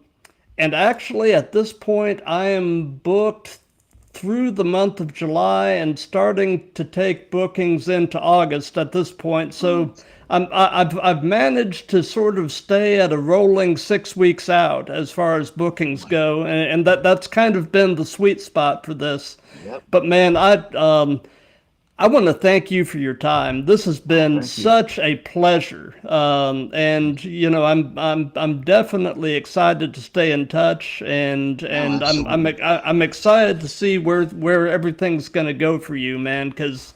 and actually, at this point, I am booked through the month of July and starting to take bookings into August at this point. So I've managed to sort of stay at a rolling 6 weeks out as far as Oh bookings my. go, and that's kind of been the sweet spot for this. Yep. But man, I want to thank you for your time. This has Oh, been thank you. such a pleasure, and I'm definitely excited to stay in touch, and No, and absolutely. I'm excited to see where everything's going to go for you, man. Because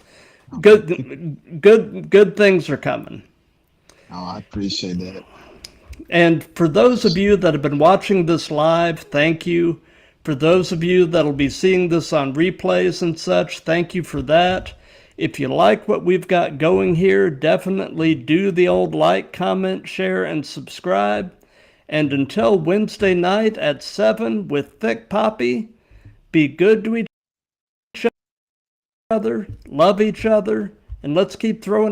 Oh, thank you. good things are coming. Oh, I appreciate that. And for those of you that have been watching this live, thank you. For those of you that'll be seeing this on replays and such, thank you for that. If you like what we've got going here, definitely do the old like, comment, share, and subscribe. And until Wednesday night at 7 with Thick Poppy, be good to each other, love each other, and let's keep throwing